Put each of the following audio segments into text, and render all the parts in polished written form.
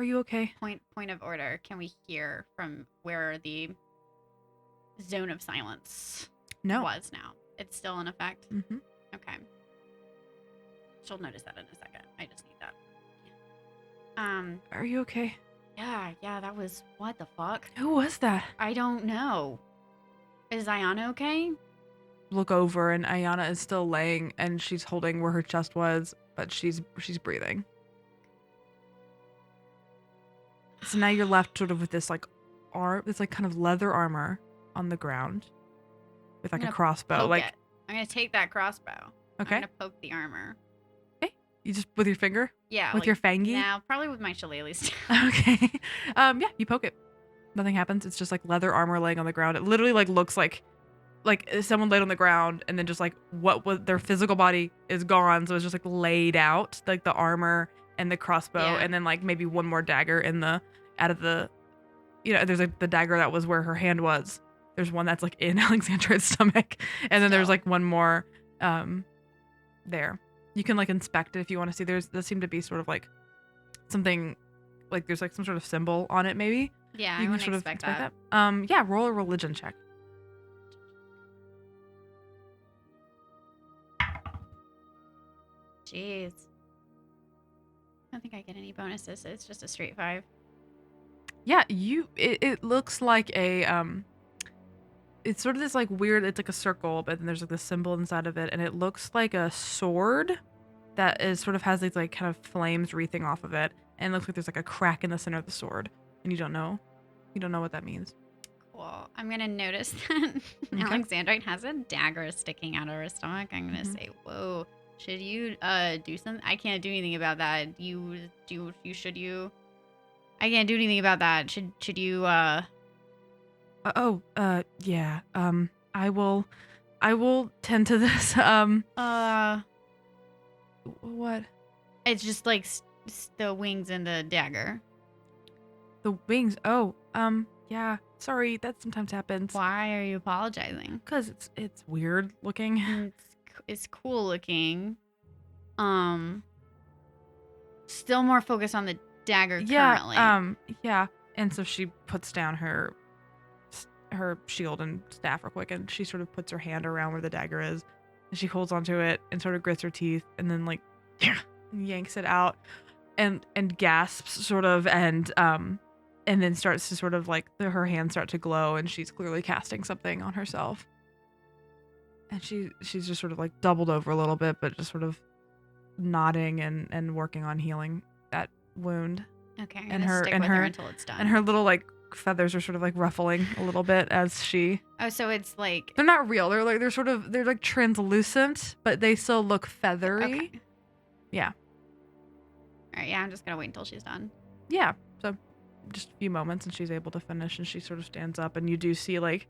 Are you okay? Point of order. Can we hear from where the zone of silence was now? It's still in effect? Mm-hmm. Okay. She'll notice that in a second. I just need that. Are you okay? Yeah, that was... What the fuck? Who was that? I don't know. Is Ayana okay? Look over, and Ayana is still laying, and she's holding where her chest was, but she's breathing. So now you're left sort of with this like this like kind of leather armor on the ground with like a crossbow. Poke it. I'm gonna take that crossbow. Okay. I'm gonna poke the armor. Okay. You just with your finger? Yeah. With your fangy? No, probably with my shillelagh staff. Okay. Yeah, you poke it. Nothing happens. It's just like leather armor laying on the ground. It literally like looks like someone laid on the ground and then just like what was their physical body is gone. So it's just like laid out, like the armor and the crossbow, and then like maybe one more dagger out of the, there's like the dagger that was where her hand was. There's one that's like in Alexandra's stomach, and then there's like one more there. You can like inspect it if you want to see. There seem to be sort of like something, like there's like some sort of symbol on it maybe. Yeah, you I can want sort to of expect inspect that. Yeah, roll a religion check. Jeez. I don't think I get any bonuses. It's just a straight 5. Yeah, it looks like a it's sort of this like weird, it's like a circle, but then there's like the symbol inside of it, and it looks like a sword that is sort of has these like kind of flames wreathing off of it, and it looks like there's like a crack in the center of the sword, and you don't know what that means. Cool. I'm gonna notice that Alexandrite has a dagger sticking out of her stomach. I'm gonna say, whoa, should you do something? I can't do anything about that. Should you? I can't do anything about that. Should you Yeah. I will tend to this. What? It's just like the wings and the dagger. The wings. Oh, yeah. Sorry, that sometimes happens. Why are you apologizing? Because it's weird looking. It's cool looking. Still more focused on the dagger currently. Yeah. And so she puts down her shield and staff real quick, and she sort of puts her hand around where the dagger is, and she holds onto it and sort of grits her teeth, and then like yanks it out and gasps sort of, and then starts to sort of like her hands start to glow, and she's clearly casting something on herself, and she's just sort of like doubled over a little bit, but just sort of nodding and working on healing that wound. Okay, I'm gonna stick with her until it's done. And her little like feathers are sort of like ruffling a little bit as she. Oh, so it's like they're not real. They're like translucent, but they still look feathery. Okay. Yeah. All right. Yeah, I'm just gonna wait until she's done. Yeah. So just a few moments, and she's able to finish, and she sort of stands up, and you do see like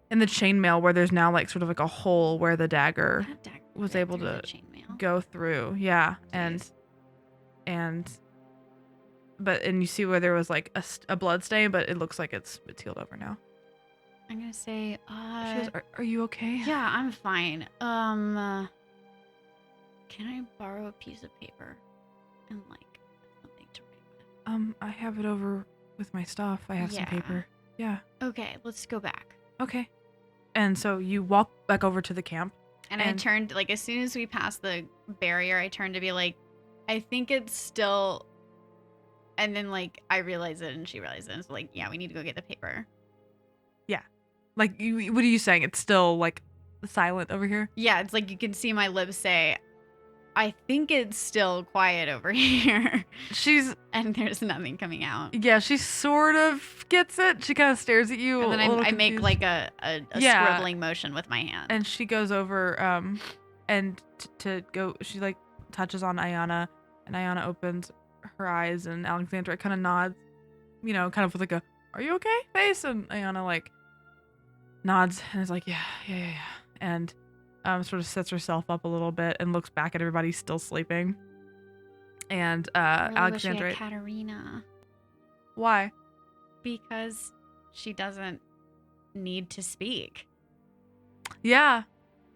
in the chainmail where there's now like sort of like a hole where the dagger was able to go through. Yeah. Jeez. And you see where there was like a blood stain, but it looks like it's healed over now. I'm gonna say, she goes, are you okay? Yeah, I'm fine. Can I borrow a piece of paper and like something to write with? I have it over with my stuff. I have some paper. Yeah. Okay, let's go back. Okay. And so you walk back over to the camp. And I turned, like, as soon as we passed the barrier, I turned to be like, I think it's still... And then, like, I realized it and she realized it. And it's like, yeah, we need to go get the paper. Yeah. Like, what are you saying? It's still, like, silent over here? Yeah, it's like you can see my lips say, I think it's still quiet over here. And there's nothing coming out. Yeah, she sort of gets it. She kind of stares at you. And then I make, like, a scribbling motion with my hand. And she goes over, and to go, she, like, touches on Ayana. And Ayana opens her eyes, and Alexandra kind of nods, kind of with like a, are you okay face? And Ayana like nods and is like, yeah. And sort of sets herself up a little bit and looks back at everybody still sleeping. And Alexandra. Katarina. Why? Because she doesn't need to speak. Yeah.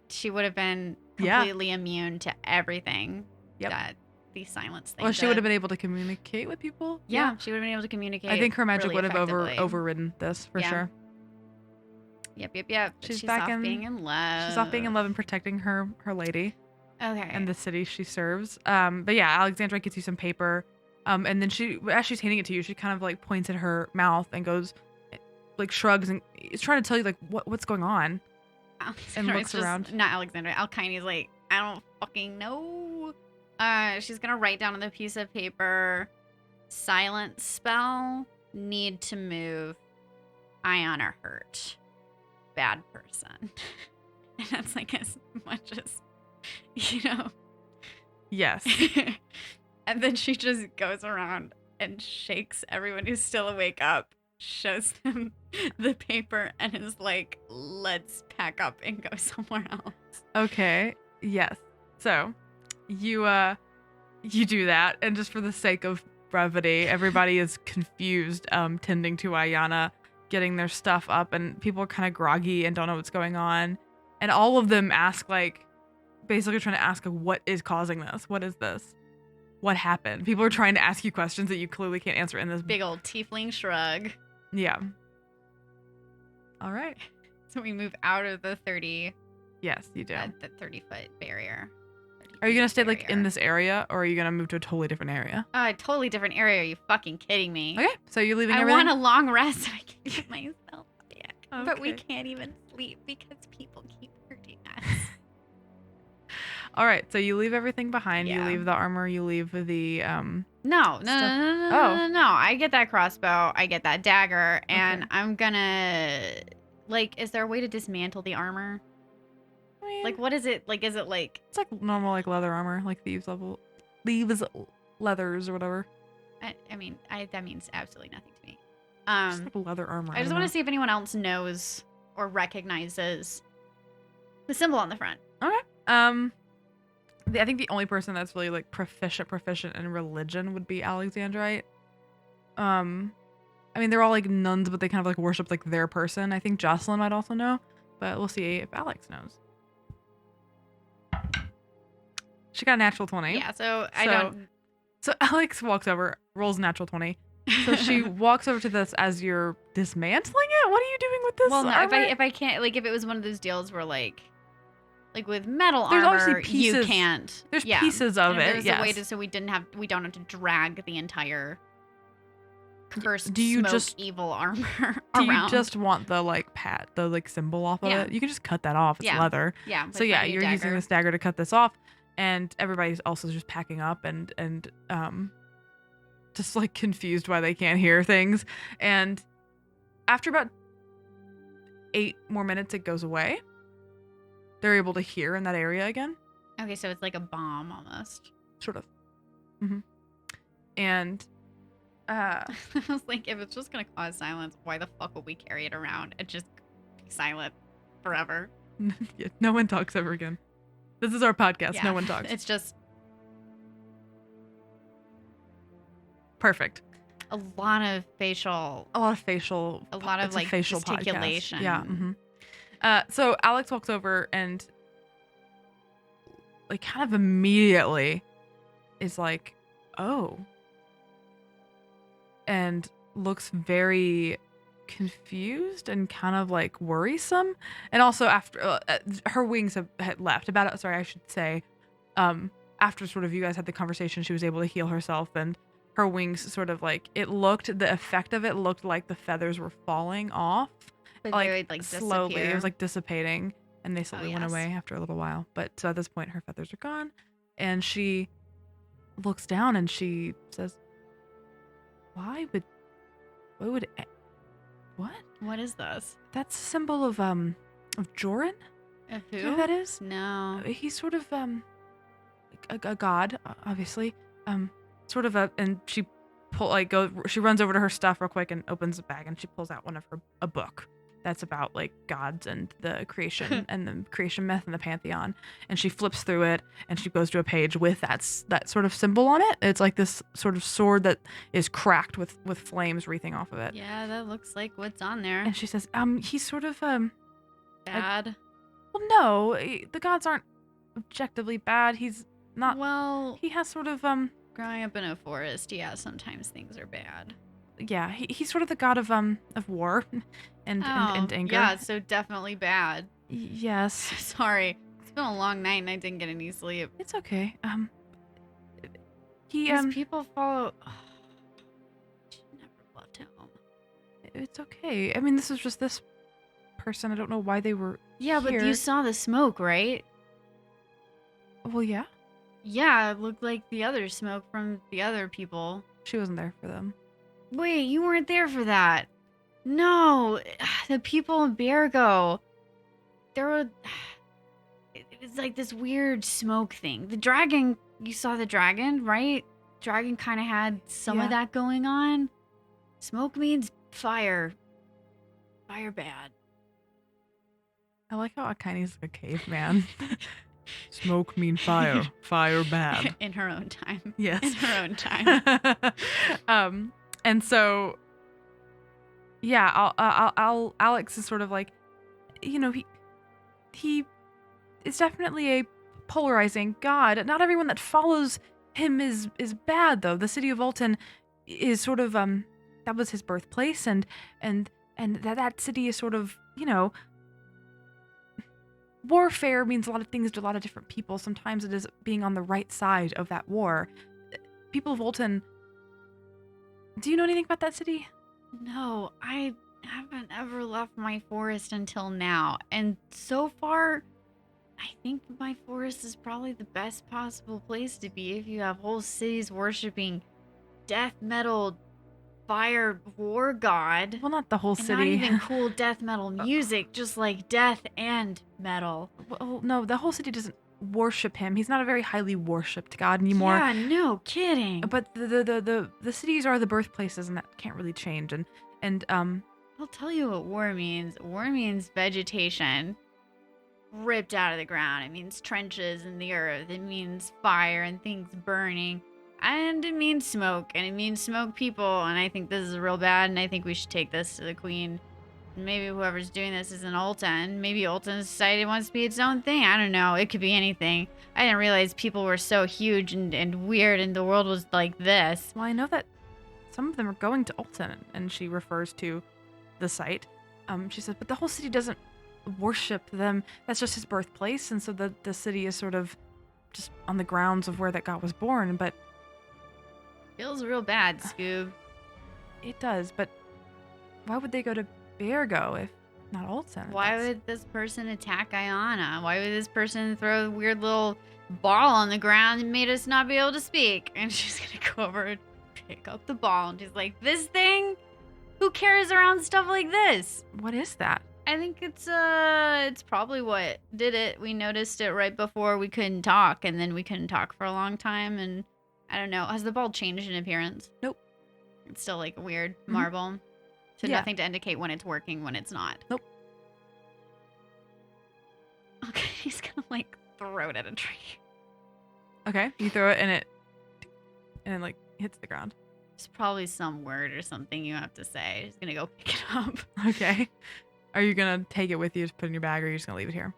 She would have been completely immune to everything that the silence thing. Well, she would have been able to communicate with people. Yeah, she would have been able to communicate. I think her magic really would have effectively. overridden this for sure. Yep. She's She's off being in love. She's off being in love and protecting her lady. Okay. And the city she serves. But yeah, Alexandra gets you some paper. And then as she's handing it to you, she kind of like points at her mouth and goes, like shrugs and is trying to tell you like what's going on. And looks around. Not Alexandra. Alkyne's like, I don't fucking know. She's gonna write down on the piece of paper, silent spell, need to move, Ion are hurt, bad person. And that's like as much as, Yes. And then she just goes around and shakes everyone who's still awake up, shows them the paper, and is like, let's pack up and go somewhere else. Okay. Yes. So you do that, and just for the sake of brevity, everybody is confused, tending to Ayana, getting their stuff up, and people are kind of groggy and don't know what's going on. And all of them ask, like, basically trying to ask, what is causing this? What is this? What happened? People are trying to ask you questions that you clearly can't answer in this big old tiefling shrug. Yeah. All right. So we move out of the 30. Yes, you do. The 30-foot barrier. Are you gonna stay like in this area, or are you gonna move to a totally different area? A totally different area. Are you fucking kidding me? Okay, so you're leaving. I everything? want a long rest so I can get myself back. Okay. But we can't even sleep because people keep hurting us. All right, so you leave everything behind. Yeah. You leave the armor. You leave the No. I get that crossbow. I get that dagger, and Okay. I'm gonna is there a way to dismantle the armor? I mean, Like, what is it? Like, is it like? it's like normal like leather armor, like thieves leathers or whatever. I mean, that means absolutely nothing to me. Just like leather armor. I just want to see if anyone else knows or recognizes the symbol on the front. Okay. I think the only person that's really like proficient in religion would be Alexandrite. I mean, they're all like nuns, but they kind of like worship like their person. I think Jocelyn might also know, but we'll see if Alex knows. She got a natural 20. Yeah, so I don't. So Alex walks over, rolls a natural 20. So she walks over to this as you're dismantling it. What are you doing with this? Well, no, armor? if I can't, like, if it was one of those deals where like with metal There's armor, obviously pieces, you can't. There's pieces of and it. There's yes. a way to, so we don't have to drag the entire cursed, do you smoke, just evil armor do around. you just want the like the like symbol off of Yeah. it? You can just cut that off. It's Yeah. leather. Yeah. So yeah, you're using this dagger to cut this off, and everybody's also just packing up and just like confused why they can't hear things. And after about 8 more minutes, it goes away. They're able to hear in that area again. Okay, so it's like a bomb almost. Sort of. Mm-hmm. And I was like, if it's just gonna cause silence, why the fuck would we carry it around and just be silent forever? yeah, no one talks ever again. This is our podcast. Yeah. No one talks. It's just perfect. a lot of facial, A lot of like facial gesticulation. podcast. Yeah. Mm-hmm. So Alex walks over and like kind of immediately is like, oh, and looks very confused and kind of like worrisome. And also after her wings had left I should say, after sort of you guys had the conversation, she was able to heal herself, and her wings sort of like, the effect of it looked like the feathers were falling off. But Like, they would like slowly. disappear. It was like dissipating, and they slowly went yes. away after a little while. But so at this point, her feathers are gone, and she looks down and she says, what? What is this? That's a symbol of Joran? Of Do you know who that is? No. He's sort of a god, obviously. Sort of and she she runs over to her stuff real quick and opens a bag, and she pulls out a book that's about like gods and the creation and the creation myth and the pantheon, and she flips through it and she goes to a page with that sort of symbol on it. It's like this sort of sword that is cracked with flames wreathing off of it. Yeah, that looks like what's on there. And she says, he's sort of Bad. well, no, the gods aren't objectively bad. He's Not. Well, He has sort of growing up in a forest, yeah, sometimes things are bad. Yeah, he's sort of the god of war and anger. Yeah, so definitely bad. Yes. Sorry. It's been a long night and I didn't get any sleep. It's okay. He These people follow. Should never left him. It's okay. I mean, this is just this person. I don't know why they were. Yeah, here. but you saw the smoke, right? Well, yeah. Yeah, it looked like the other smoke from the other people. She wasn't there for them. Wait, you weren't there for that. No, the people in Bergo. There were. It was like this weird smoke thing. The dragon, you saw the dragon, right? Dragon kind of had some of that going on. Smoke means fire. Fire bad. I like how Akaine's like a caveman. Smoke mean fire. Fire bad. In her own time. Yes. In her own time. And so, yeah, Alex is sort of like, he is definitely a polarizing god. Not everyone that follows him is bad, though. The city of Alton is sort of that was his birthplace, and that city is sort of, warfare means a lot of things to a lot of different people. Sometimes it is being on the right side of that war. People of Alton. Do you know anything about that city? No, I haven't ever left my forest until now. And so far, I think my forest is probably the best possible place to be if you have whole cities worshiping death metal fire war god. Well, not the whole and city. Not even cool death metal music, just like death and metal. Well, no, the whole city doesn't worship him. He's not a very highly worshipped god anymore. Yeah, no kidding. But the cities are the birthplaces, and that can't really change. And I'll tell you what war means. War means vegetation ripped out of the ground. It means trenches in the earth. It means fire and things burning. And it means smoke. And it means smoke people. And I think this is real bad. And I think we should take this to the queen. Maybe whoever's doing this is an Alton. Maybe Alton society wants to be its own thing. I don't know. It could be anything. I didn't realize people were so huge and weird and the world was like this. Well, I know that some of them are going to Alton, and she refers to the site. She says, but the whole city doesn't worship them. That's just his birthplace, and so the city is sort of just on the grounds of where that god was born. But feels real bad, Scoob. It does, but why would they go to Bergo if not Alton? Why would this person attack Ayana? Why would this person throw a weird little ball on the ground and made us not be able to speak? And she's gonna go over and pick up the ball, and she's like, this thing? Who carries around stuff like this? What is that? I think it's probably what did it. We noticed it right before we couldn't talk, and then we couldn't talk for a long time, and I don't know. Has the ball changed in appearance? Nope. It's still like a weird marble. So nothing to indicate when it's working, when it's not. Nope. Okay, he's gonna like throw it at a tree. Okay, you throw it and it like hits the ground. There's probably some word or something you have to say. He's gonna go pick it up. Okay. Are you gonna take it with you to put in your bag, or are you just gonna leave it here?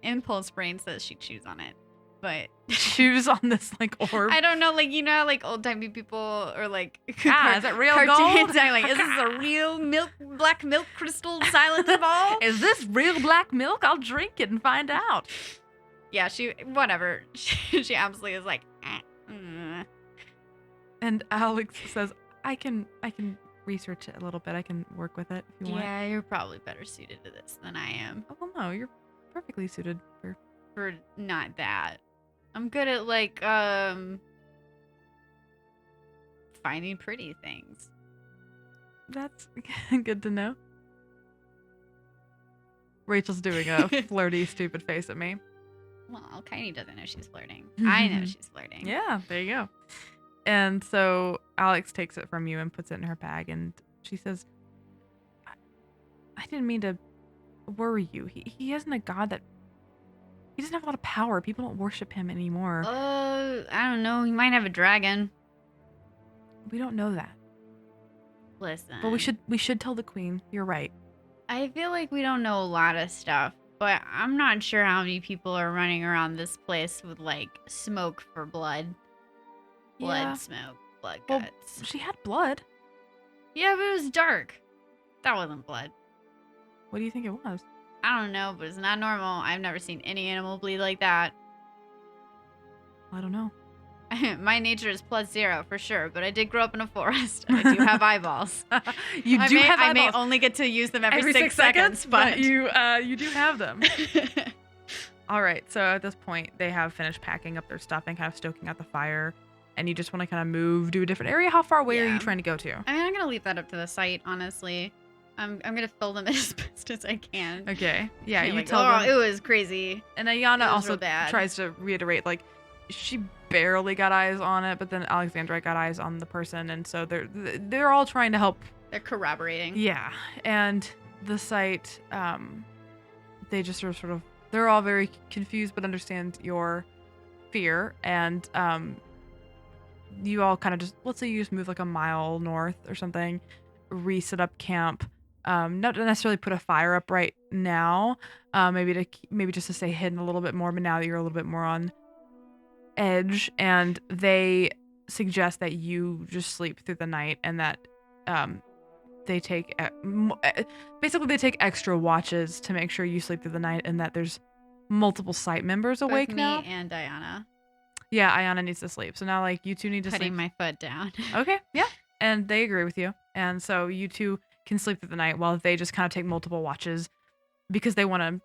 Impulse brain says she chews on it, but chews on this like orb. I don't know, like like old timey people or like is it real cartoons? gold? I'm like, is this a real black milk crystal silence ball? Is this real black milk? I'll drink it and find out. Yeah, whatever. She absolutely is like. And Alex says, I can research it a little bit. I can work with it if you want. Yeah, you're probably better suited to this than I am. Oh, well, no, you're perfectly suited for not that. I'm good at like finding pretty things. That's good to know. Rachel's doing a flirty, stupid face at me. Well, Alkyone doesn't know she's flirting. I know she's flirting. Yeah, there you go. And so Alex takes it from you and puts it in her bag, and she says, I didn't mean to worry you. He isn't a god that... He doesn't have a lot of power. People don't worship him anymore. I don't know. He might have a dragon. We don't know that. Listen. But we should tell the queen. You're right. I feel like we don't know a lot of stuff. But I'm not sure how many people are running around this place with like smoke for blood. Yeah. Smoke, blood Well, guts. she had blood. Yeah, but it was dark. That wasn't blood. What do you think it was? I don't know, but it's not normal. I've never seen any animal bleed like that. I don't know. My nature is +0 for sure, but I did grow up in a forest and I do have eyeballs. You do have eyeballs. I may only get to use them every 6 seconds, but you do have them. All right, so at this point, they have finished packing up their stuff and kind of stoking out the fire, and you just want to kind of move to a different area. How far away are you trying to go to? I mean, I'm gonna leave that up to the site, honestly. I'm gonna fill them in as best as I can. Okay, yeah, you like, tell them. It was crazy. And Ayana also bad. tries to reiterate, like, she barely got eyes on it, but then Alexandra got eyes on the person, and so they're all trying to help. They're corroborating. Yeah, and the site, they just sort of, they're all very confused, but understand your fear, and you all kind of just, let's say you just move like a mile north or something, reset up camp. Not to necessarily put a fire up right now, maybe just to stay hidden a little bit more, but now that you're a little bit more on edge, and they suggest that you just sleep through the night, and that they take basically they take extra watches to make sure you sleep through the night, and that there's multiple site members awake Both now. Me and Diana. Yeah, Ayana needs to sleep, so now like you two need to Putting sleep. my foot down. Okay, yeah, and they agree with you, and so you two can sleep through the night while they just kind of take multiple watches because they want to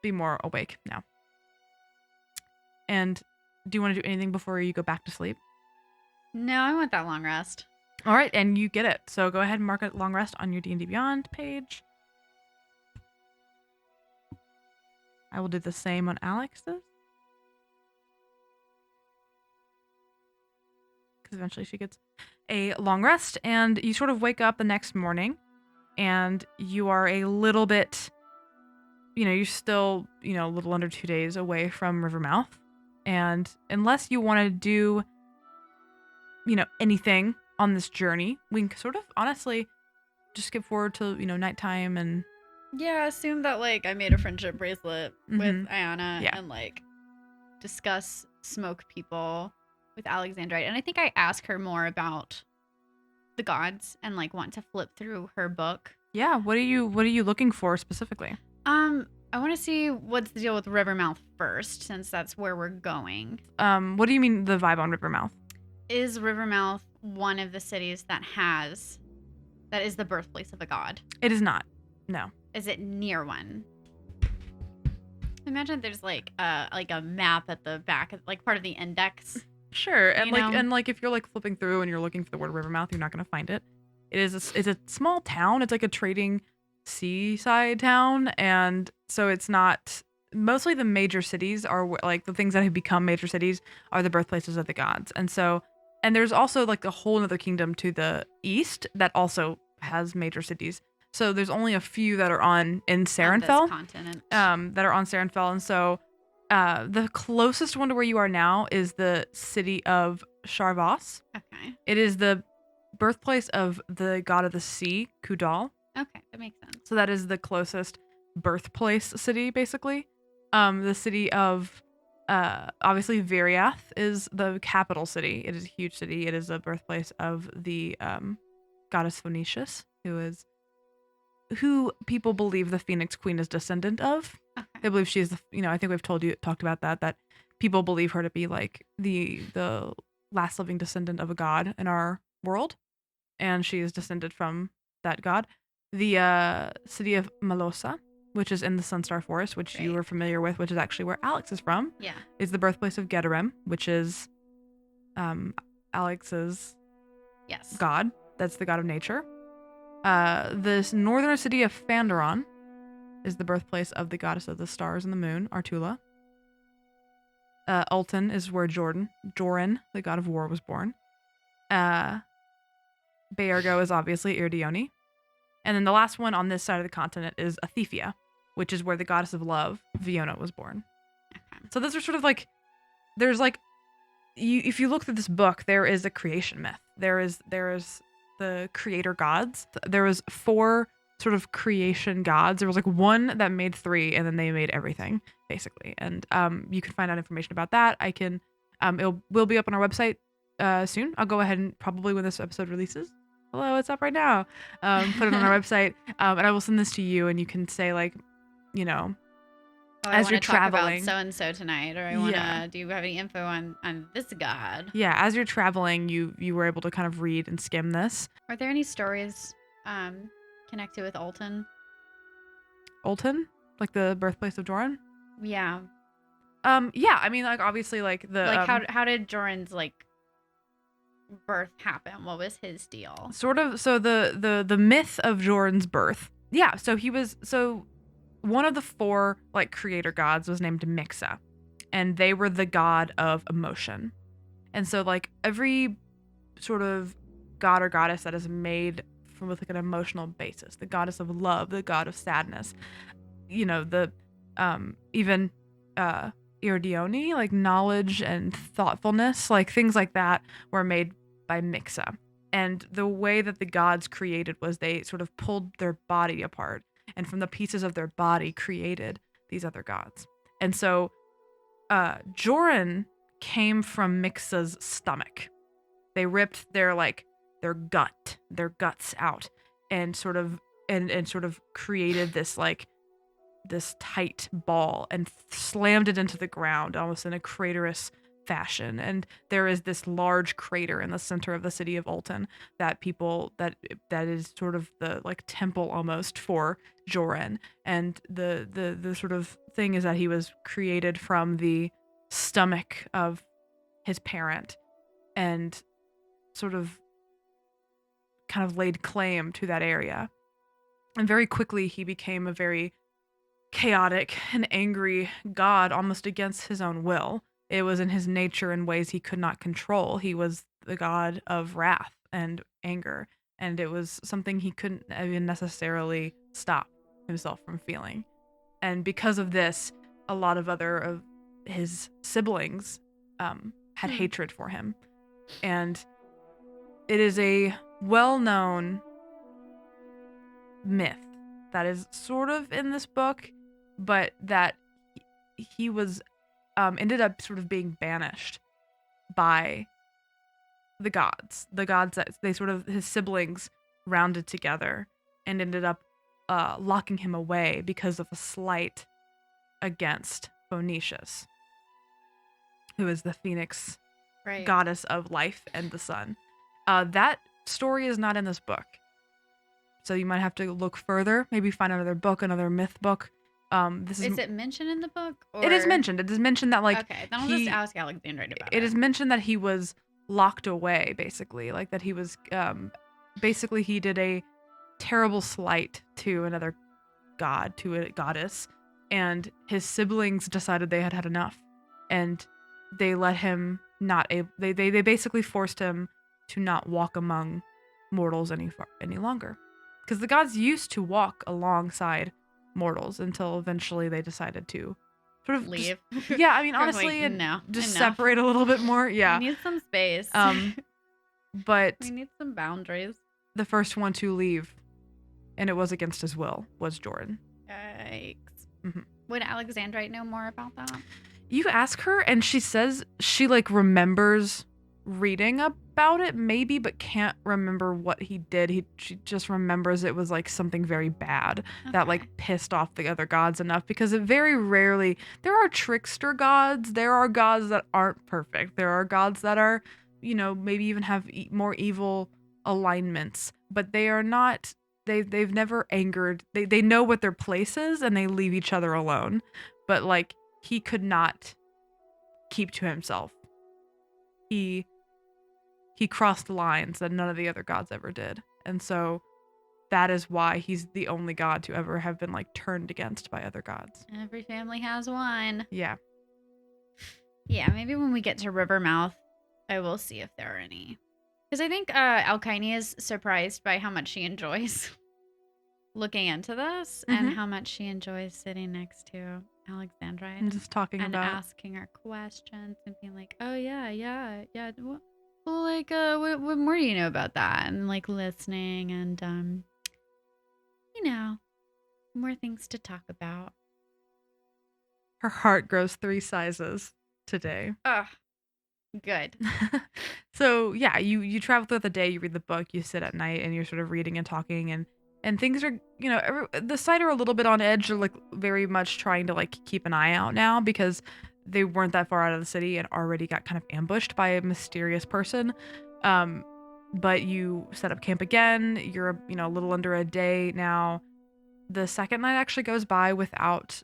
be more awake now. And do you want to do anything before you go back to sleep? No, I want that long rest. All right, and you get it. So go ahead and mark it long rest on your D&D Beyond page. I will do the same on Alex's. Because eventually she gets a long rest, and you sort of wake up the next morning, and you are a little bit, you're still, a little under 2 days away from Rivermouth. And unless you want to do, anything on this journey, we can sort of honestly just skip forward to, nighttime and. Yeah, assume that like I made a friendship bracelet with Ayana and like discuss smoke people with Alexandrite. And I think I ask her more about the gods and like want to flip through her book. Yeah, what are you looking for specifically? I want to see what's the deal with Rivermouth first, since that's where we're going. What do you mean the vibe on Rivermouth? Is Rivermouth one of the cities that is the birthplace of a god? It is not. No. Is it near one? Imagine there's like a map at the back, like part of the index. Sure, and like if you're like flipping through and you're looking for the word Rivermouth, you're not gonna find it. It's a small town. It's like a trading seaside town, and so it's not. Mostly the major cities are like the things that have become major cities are the birthplaces of the gods, and there's also like a whole other kingdom to the east that also has major cities. So there's only a few that are in Sarenfell, on this continent. that are on Sarenfell, and so the closest one to where you are now is the city of Sharvas. Okay. It is the birthplace of the god of the sea, Kudal. Okay, that makes sense. So that is the closest birthplace city, basically. The city of, obviously, Viriath is the capital city. It is a huge city. It is the birthplace of the goddess Phoenicius, who people believe the Phoenix Queen is descendant of. Okay. They believe she's I think we've talked about that people believe her to be like the last living descendant of a god in our world, and she is descended from that god. The city of Malosa, which is in the Sunstar Forest, which you are familiar with, which is actually where Alex is from, is the birthplace of Gedarem, which is Alex's god. That's the god of nature. This northern city of Fandaron is the birthplace of the goddess of the stars and the moon, Artula. Ulton is where Joran, the god of war, was born. Baergo is obviously Irdione. And then the last one on this side of the continent is Athefia, which is where the goddess of love, Viona, was born. Okay. So those are sort of like, there's like, if you look through this book, there is a creation myth. There is the creator gods. There was 4 sort of creation gods. There was like one that made three, and then they made everything basically. And you can find out information about that. I can it will be up on our website soon. I'll go ahead and probably when this episode releases. Hello, it's up right now. Put it on our website, and I will send this to you, and you can say like, you know, Oh, as I you're want to talk about traveling. so and so tonight, or I want to. Yeah. Do you have any info on this god? Yeah, as you're traveling, you were able to kind of read and skim this. Are there any stories connected with Alton? Alton, like the birthplace of Joran. Yeah. Yeah, I mean, like obviously, like the Like how did Joran's like birth happen? What was his deal? sort of so the myth of Joran's birth. Yeah, so he was one of the four like creator gods was named Mixa, and they were the god of emotion. And so like every sort of god or goddess that is made from with like an emotional basis, the goddess of love, the god of sadness, you know, the even Iridione, like knowledge and thoughtfulness, like things like that were made by Mixa. And the way that the gods created was they sort of pulled their body apart, and from the pieces of their body created these other gods. And so Joran came from Mixa's stomach. They ripped their guts out and sort of created this tight ball and slammed it into the ground almost in a craterous fashion. And there is this large crater in the center of the city of Alton that is sort of the like temple almost for Joran. And the sort of thing is that he was created from the stomach of his parent and sort of kind of laid claim to that area. And very quickly he became a very chaotic and angry god, almost against his own will. It was in his nature in ways he could not control. He was the god of wrath and anger, and it was something he couldn't even necessarily stop himself from feeling. And because of this, a lot of other of his siblings had hatred for him. And it is a well-known myth that is sort of in this book, but that he was ended up sort of being banished by the gods that they sort of his siblings rounded together and ended up locking him away because of a slight against Phoenicius, who is the phoenix goddess of life and the sun. That story is not in this book, so you might have to look further, maybe find another book, another myth book. Is it mentioned in the book? Or? It is mentioned. It is mentioned that like okay, then I'll just ask Alexandra about it. It is mentioned that he was locked away, basically, like that he was basically he did a terrible slight to another god, to a goddess, and his siblings decided they had had enough, and they let him they basically forced him to not walk among mortals any longer, because the gods used to walk alongside mortals until eventually they decided to sort of leave. Yeah, I mean, honestly, like, no, just enough. separate a little bit more. Yeah, we need some space. But we need some boundaries. The first one to leave, and it was against his will, was Jordan. Yikes. Mm-hmm. Would Alexandrite know more about that? You ask her, and she says she like remembers reading about it, maybe, but can't remember what he did. She just remembers it was like something very bad that like pissed off the other gods enough, because it very rarely, there are trickster gods, there are gods that aren't perfect, there are gods that are, you know, maybe even have more evil alignments, but they are not, they've never angered, they know what their place is and they leave each other alone. But like, he could not keep to himself. He crossed lines that none of the other gods ever did. And so that is why he's the only god to ever have been like turned against by other gods. Every family has one. Yeah. Yeah, maybe when we get to Rivermouth, I will see if there are any. Because I think Alkyone is surprised by how much she enjoys looking into this, and how much she enjoys sitting next to Alexandrite and just talking and about asking her questions and being like, oh yeah. Well, like, what more do you know about that? And like listening, and more things to talk about. Her heart grows 3 sizes today. Ugh. Good. So yeah, you travel throughout the day, you read the book, you sit at night, and you're sort of reading and talking, and things are, the site are a little bit on edge. They're like very much trying to like keep an eye out now because they weren't that far out of the city and already got kind of ambushed by a mysterious person. But you set up camp again. You're a little under a day now. The second night actually goes by without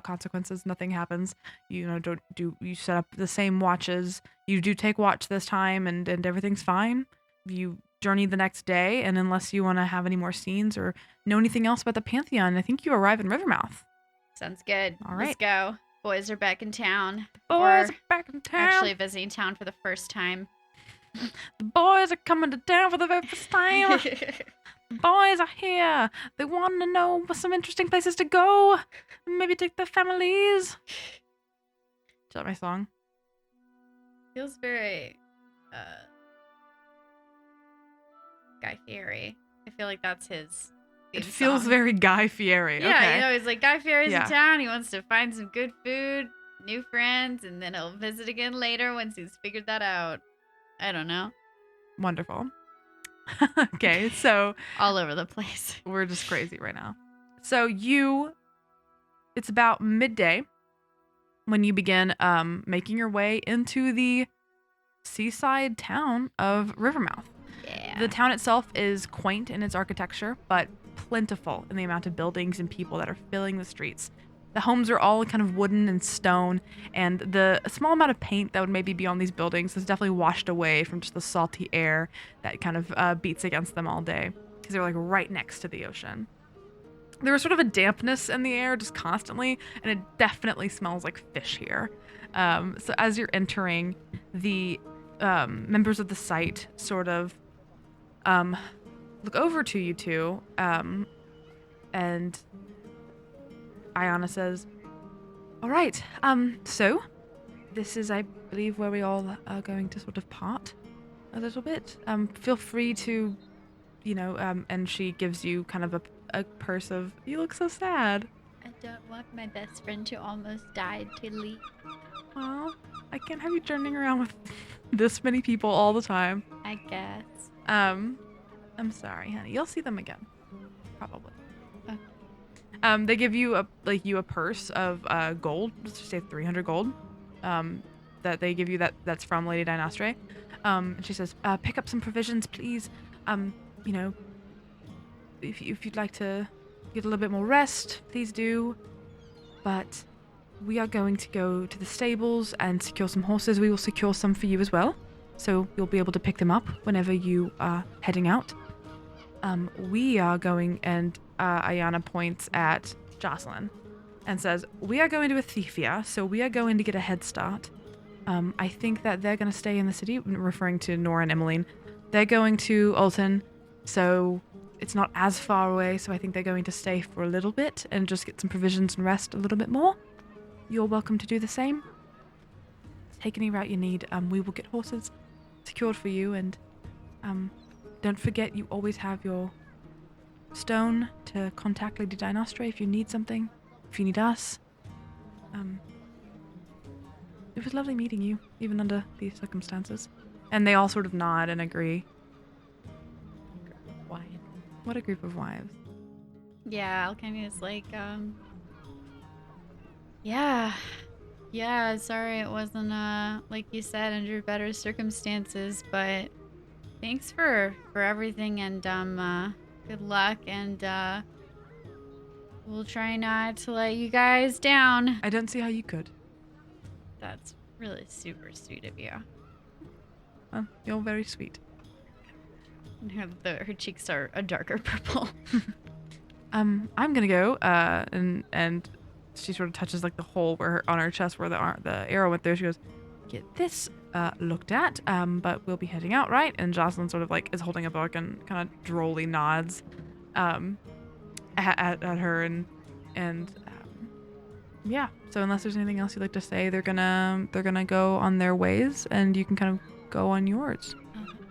consequences. Nothing happens. You set up the same watches. You do take watch this time, and everything's fine. You journey the next day, and unless you want to have any more scenes or know anything else about the Pantheon, I think you arrive in Rivermouth. Sounds good. All right. Let's go. Boys are back in town. Boys are back in town. Actually visiting town for the first time. The boys are coming to town for the very first time. Boys are here. They want to know some interesting places to go. Maybe take their families. Is that my song? Feels very Guy Fieri. I feel like that's his theme It feels song. very Guy Fieri. Yeah, Okay. he's like, Guy Fieri's Yeah. in town. He wants to find some good food, new friends, and then he'll visit again later once he's figured that out. I don't know. Wonderful. Okay, so All over the place. we're just crazy right now. So it's about midday when you begin making your way into the seaside town of Rivermouth. Yeah. The town itself is quaint in its architecture, but plentiful in the amount of buildings and people that are filling the streets. The homes are all kind of wooden and stone, and the small amount of paint that would maybe be on these buildings is definitely washed away from just the salty air that kind of beats against them all day because they're like right next to the ocean. There was sort of a dampness in the air just constantly, and it definitely smells like fish here. So as you're entering, the members of the site sort of look over to you two, and Ayana says, all right, so this is, I believe, where we all are going to sort of part a little bit. Feel free to, and she gives you kind of a purse of, you look so sad. I don't want my best friend to almost die to leave. Aw, I can't have you journeying around with this many people all the time. I guess. I'm sorry, honey. You'll see them again. Probably. Okay. They give you a purse of gold, let's just say 300 gold. That they give you that's from Lady Dynastre. And she says, pick up some provisions, please. If you'd like to get a little bit more rest, please do. But we are going to go to the stables and secure some horses. We will secure some for you as well, so you'll be able to pick them up whenever you are heading out. We are going, and Ayana points at Jocelyn and says, we are going to Athefia, so we are going to get a head start. I think that they're going to stay in the city, referring to Nora and Emmeline. They're going to Alton, so it's not as far away, so I think they're going to stay for a little bit and just get some provisions and rest a little bit more. You're welcome to do the same. Take any route you need. We will get horses secured for you, and don't forget you always have your stone to contact Lady Dynastre if you need something, if you need us. It was lovely meeting you, even under these circumstances. And they all sort of nod and agree. What a group of wives. Yeah, Alkyone is like, yeah, sorry it wasn't, like you said, under better circumstances, but thanks for everything, and, good luck, and, we'll try not to let you guys down. I don't see how you could. That's really super sweet of you. You're very sweet. Her cheeks are a darker purple. I'm gonna go, and she sort of touches like the hole on her chest where the arrow went through. She goes, get this looked at, but we'll be heading out, right? And Jocelyn sort of like is holding a book and kind of drolly nods at her, and yeah. So unless there's anything else you'd like to say, they're gonna go on their ways, and you can kind of go on yours.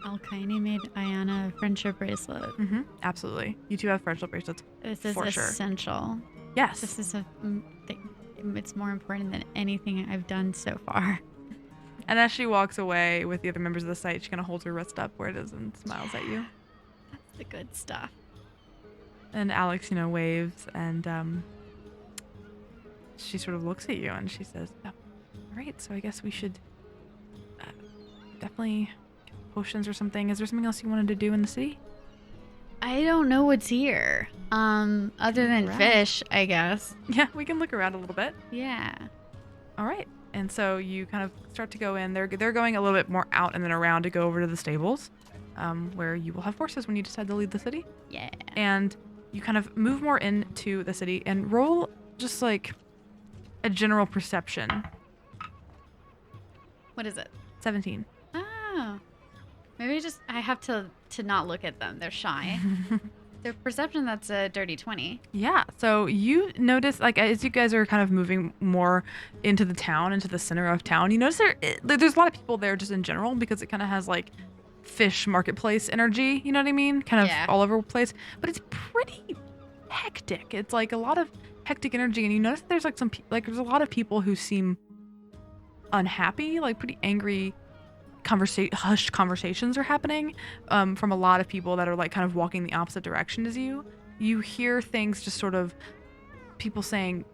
Alkyone made Ayana a friendship bracelet. Mm-hmm. Absolutely. You two have friendship bracelets. This is For sure. essential. Yes. This is it's more important than anything I've done so far. And as she walks away with the other members of the site, she kind of holds her wrist up where it is and smiles at you. That's the good stuff. And Alex, waves and she sort of looks at you and she says, oh, all right, so I guess we should definitely get potions or something. Is there something else you wanted to do in the city? I don't know what's here. Other than fish, I guess. Yeah, we can look around a little bit. Yeah. All right. And so you kind of start to go in. They're going a little bit more out and then around to go over to the stables, where you will have horses when you decide to leave the city. Yeah. And you kind of move more into the city and roll just like a general perception. What is it? 17. Oh. Maybe I have to not look at them. They're shy. Their perception, that's a dirty 20. Yeah. So you notice, like, as you guys are kind of moving more into the town, into the center of town, you notice there's a lot of people there just in general because it kind of has like fish marketplace energy. You know what I mean? Kind of all over the place. But it's pretty hectic. It's like a lot of hectic energy, and you notice there's like there's a lot of people who seem unhappy, like pretty angry. Hushed conversations are happening from a lot of people that are like kind of walking the opposite direction as you. You hear things just sort of people saying,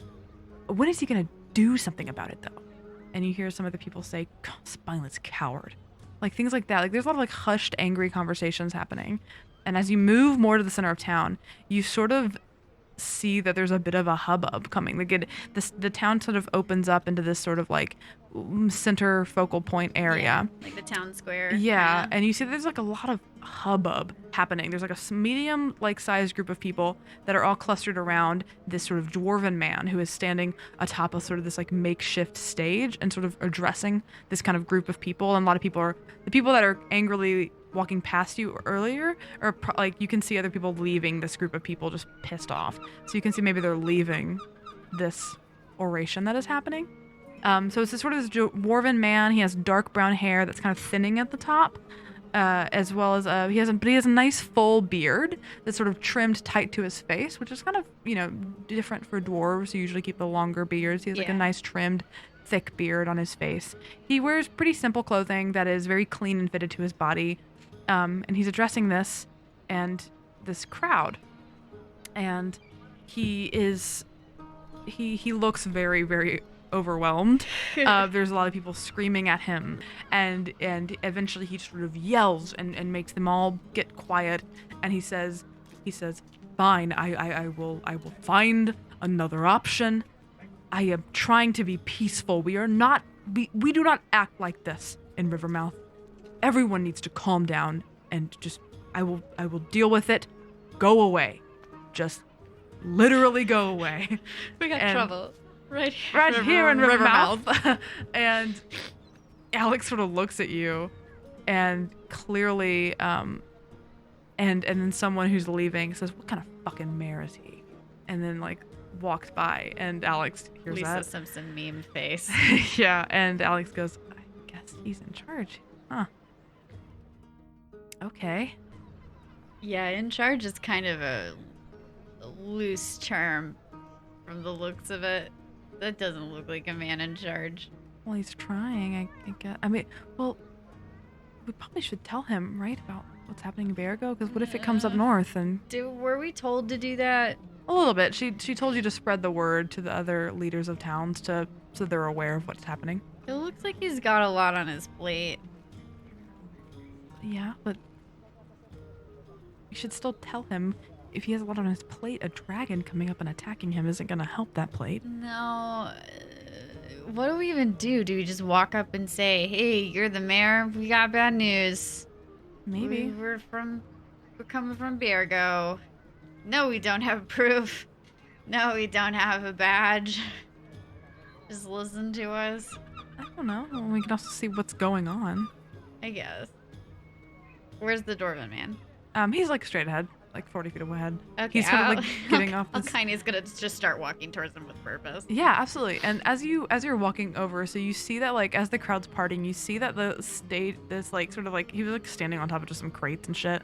when is he going to do something about it though? And you hear some of the people say, spineless coward. Like things like that. Like there's a lot of like hushed, angry conversations happening. And as you move more to the center of town, you sort of see that there's a bit of a hubbub coming. The town sort of opens up into this sort of like center focal point area. Yeah, like the town square. Yeah, kinda. and you see there's like a lot of hubbub happening. There's like a medium like sized group of people that are all clustered around this sort of dwarven man who is standing atop of sort of this like makeshift stage and sort of addressing this kind of group of people. And a lot of people are the people that are angrily walking past you earlier, or like you can see other people leaving this group of people just pissed off. So you can see maybe they're leaving this oration that is happening. So it's this sort of this dwarven man. He has dark brown hair that's kind of thinning at the top, as well as he has a nice full beard that's sort of trimmed tight to his face, which is kind of different for dwarves who usually keep the longer beards. He has like a nice trimmed thick beard on his face. He wears pretty simple clothing that is very clean and fitted to his body. And he's addressing this crowd, and he looks very, very overwhelmed. There's a lot of people screaming at him, and eventually he sort of yells and makes them all get quiet. And he says, "Fine, I will find another option. I am trying to be peaceful. We do not act like this in Rivermouth. Everyone needs to calm down and just I will deal with it. Go away. Just literally go away." We got trouble. Right here in Rivermouth. And Alex sort of looks at you and clearly and then someone who's leaving says, "What kind of fucking mayor is he?" And then like walks by, and Alex hears Lisa that. Simpson meme face. Yeah, and Alex goes, "I guess he's in charge. Huh. Okay." Yeah, in charge is kind of a loose term from the looks of it. That doesn't look like a man in charge. Well, he's trying, I guess. I mean, well, we probably should tell him, right, about what's happening in Bergo? Because what if it comes up north and... Were we told to do that? A little bit. She told you to spread the word to the other leaders of towns so they're aware of what's happening. It looks like he's got a lot on his plate. Yeah, but you should still tell him if he has a lot on his plate, a dragon coming up and attacking him isn't going to help that plate. No. What do we even do? Do we just walk up and say, "Hey, you're the mayor. We got bad news. Maybe. We're coming from Bergo. No, we don't have proof. No, we don't have a badge. Just listen to us." I don't know. Well, we can also see what's going on. I guess. Where's the dwarven man? He's like straight ahead. like 40 feet ahead. Okay, He's sort of like giving off this. Alkyone is gonna just start walking towards him with purpose. Yeah, absolutely. And as you're walking over, so you see that like as the crowd's parting, you see that the stage, this like sort of like he was like standing on top of just some crates and shit.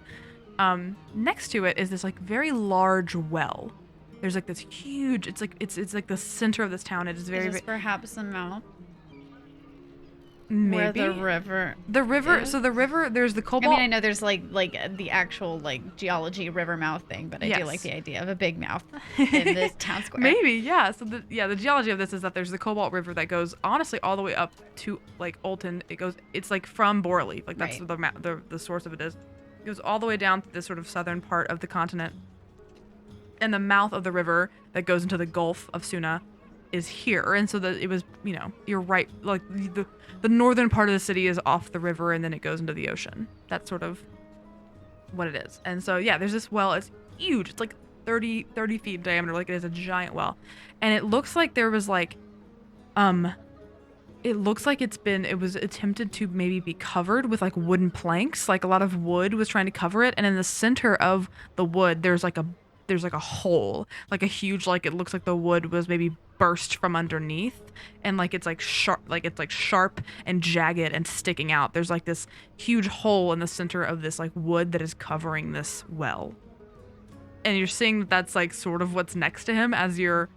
Next to it is this like very large well. There's like this huge. It's like the center of this town. It is very. Is this perhaps the mouth? Maybe Where the river. The river. is? So the river. There's the cobalt. I mean, I know there's like the actual like geology Rivermouth thing, but I do like the idea of a big mouth in this town square. Maybe, yeah. So the geology of this is that there's the Cobalt River that goes honestly all the way up to like Olton. It's like from Borley, like that's the source of it is. It goes all the way down to the sort of southern part of the continent. And the mouth of the river that goes into the Gulf of Suna is here. And so it was, you're right, like the northern part of the city is off the river and then it goes into the ocean. That's sort of what it is. And so yeah, there's this well. It's huge. It's like 30 feet in diameter. Like it is a giant well. And it looks like there was like it looks like it was attempted to maybe be covered with like wooden planks. Like a lot of wood was trying to cover it. And in the center of the wood, there's like a hole, like a huge, like it looks like the wood was maybe burst from underneath, and like it's like sharp and jagged and sticking out. There's like this huge hole in the center of this like wood that is covering this well, and you're seeing that's like sort of what's next to him as you're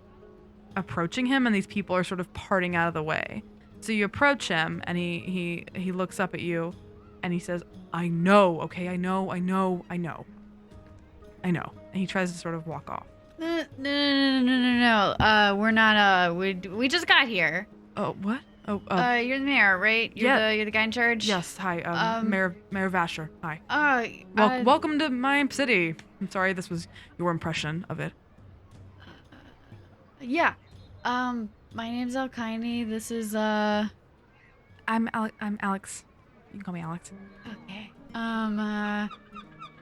approaching him, and these people are sort of parting out of the way. So you approach him, and he looks up at you, and he says, "I know, okay, I know." And he tries to sort of walk off. No. We're not. We just got here. Oh, what? Oh, you're the mayor, right? You're the guy in charge. Yes. Hi. Mayor Vasher. Hi. Welcome to my city. I'm sorry, this was your impression of it. Yeah. My name's Alkyone. This is I'm Alex. You can call me Alex. Okay.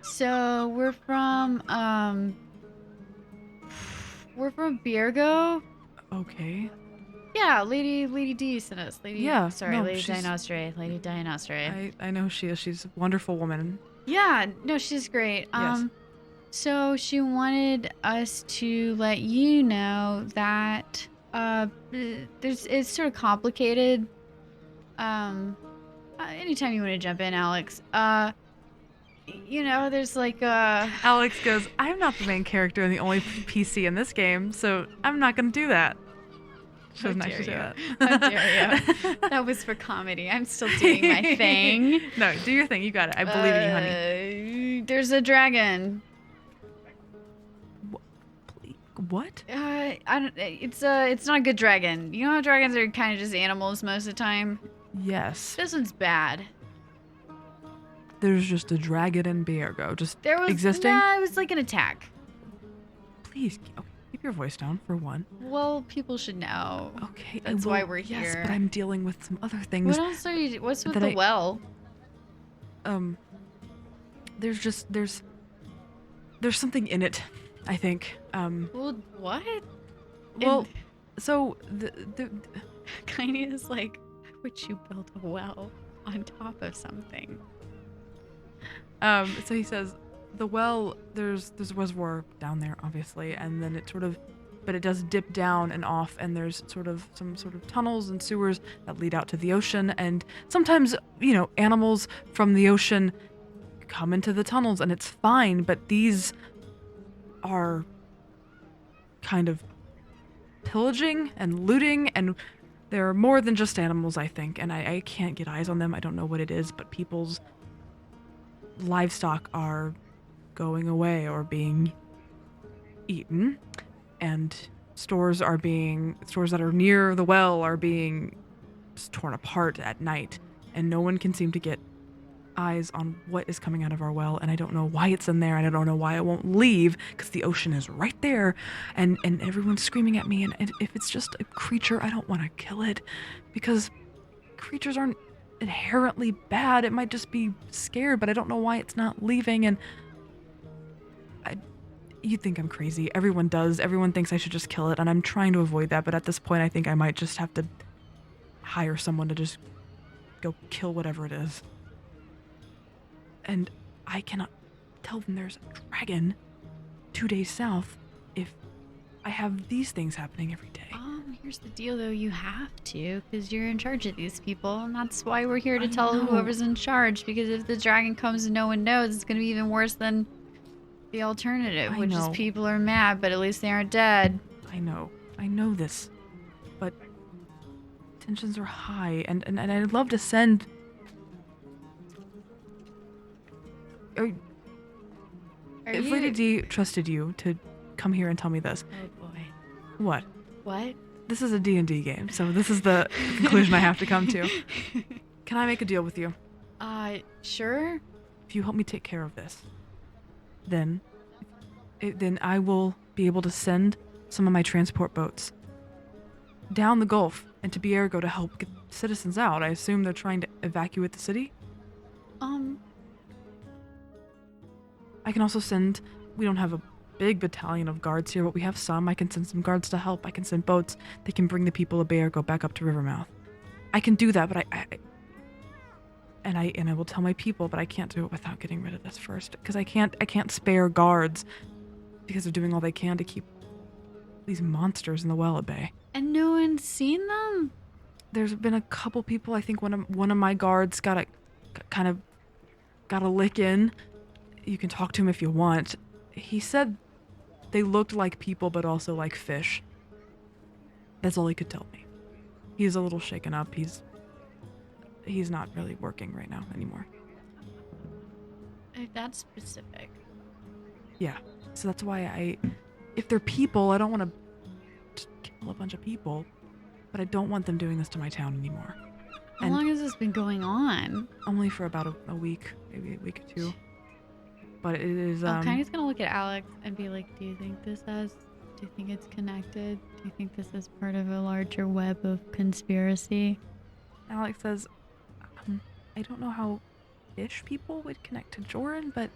So we're from Biergo. Okay. Yeah, Lady D sent us. Lady Dinostre. Lady Dinostre. I know who she is. She's a wonderful woman. Yeah, no, she's great. Yes. So she wanted us to let you know that it's sort of complicated. Anytime you want to jump in, Alex. There's like Alex goes, "I'm not the main character and the only PC in this game, so I'm not gonna do that." She was nice to say that. How dare you? That was for comedy. I'm still doing my thing. No, do your thing. You got it. I believe in you, honey. There's a dragon. What? I don't. It's not a good dragon. You know how dragons are kind of just animals most of the time. Yes. This one's bad. There's just a dragon in Biergo, existing? Nah, it was like an attack. Please, keep your voice down for one. Well, people should know. Okay. That's why we're here. Yes, but I'm dealing with some other things. What else what's with the well? There's something in it, I think. Well, what? Well, so the kind of is like, why would you build a well on top of something? So he says, the well, there's a reservoir down there, obviously, and then but it does dip down and off, and there's some sort of tunnels and sewers that lead out to the ocean, and sometimes, animals from the ocean come into the tunnels, and it's fine, but these are kind of pillaging and looting, and they're more than just animals, I think, and I can't get eyes on them. I don't know what it is, but people's livestock are going away or being eaten, and stores that are near the well are being torn apart at night, and no one can seem to get eyes on what is coming out of our well, and I don't know why it's in there, and I don't know why it won't leave, because the ocean is right there, and everyone's screaming at me, and if it's just a creature, I don't want to kill it, because creatures aren't inherently bad. It might just be scared, but I don't know why it's not leaving, and you think I'm crazy. Everyone does. Everyone thinks I should just kill it, and I'm trying to avoid that, but at this point I think I might just have to hire someone to just go kill whatever it is. And I cannot tell them there's a dragon 2 days south if I have these things happening every day? Here's the deal, though. You have to, because you're in charge of these people, and that's why we're here to I tell know. whoever's in charge, because if the dragon comes and no one knows, it's going to be even worse than the alternative, I which is know. people are mad, but at least they aren't dead. I know this, but tensions are high, and I'd love to send. If Lady D trusted you to come here and tell me this. Oh boy. What? What? This is a D&D game, so this is the conclusion I have to come to. Can I make a deal with you? Sure. If you help me take care of this, then I will be able to send some of my transport boats down the Gulf and to Biergo to help get citizens out. I assume they're trying to evacuate the city. I can also send. We don't have a big battalion of guards here, but we have some. I can send some guards to help. I can send boats. They can bring the people of Biergo back up to Rivermouth. I can do that, but I will tell my people, but I can't do it without getting rid of this first, because I can't spare guards because they're doing all they can to keep these monsters in the well at bay. And no one's seen them? There's been a couple people. I think one of my guards got a lick in. You can talk to him if you want. He said they looked like people, but also like fish. That's all he could tell me. He's a little shaken up. He's not really working right now anymore. That's specific. Yeah. So that's why if they're people, I don't want to kill a bunch of people, but I don't want them doing this to my town anymore. How long has this been going on? Only for about a week, maybe a week or two. But it is. Alkyne's gonna look at Alex and be like, do you think it's connected? Do you think this is part of a larger web of conspiracy? Alex says, I don't know how fish people would connect to Joran, but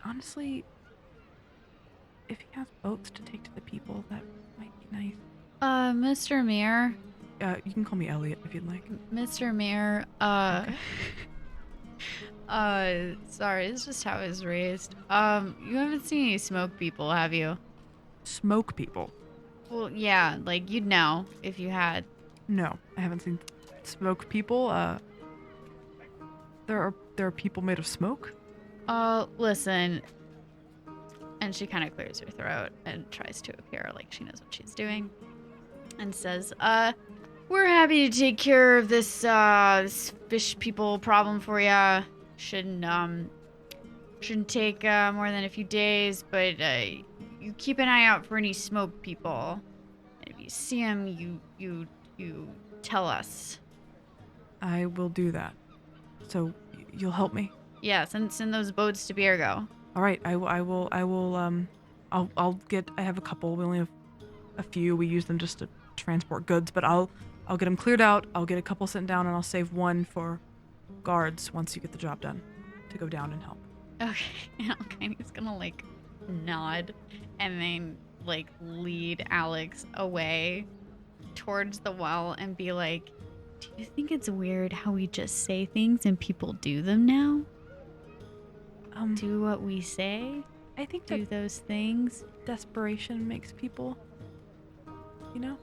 honestly, if he has boats to take to the people, that might be nice. Mr. Mayor. You can call me Elliot if you'd like. Mr. Mayor, Okay. Sorry, it's just how I was raised. You haven't seen any smoke people, have you? Smoke people? Well, yeah, like, you'd know if you had. No, I haven't seen smoke people. There are people made of smoke? Listen. And she kind of clears her throat and tries to appear like she knows what she's doing. And says, we're happy to take care of this fish people problem for ya. Shouldn't take more than a few days, but you keep an eye out for any smoke people. And if you see them, you tell us. I will do that. So you'll help me? Yeah, send those boats to Biergo. All right, I will. I'll get. I have a couple. We only have a few. We use them just to transport goods, but I'll get them cleared out. I'll get a couple sent down, and I'll save one for guards once you get the job done to go down and help. Okay, and Alkyne's gonna like nod and then like lead Alex away towards the well and be like, do you think it's weird how we just say things and people do them now? Do what we say? I think do that those things. Desperation makes people, you know?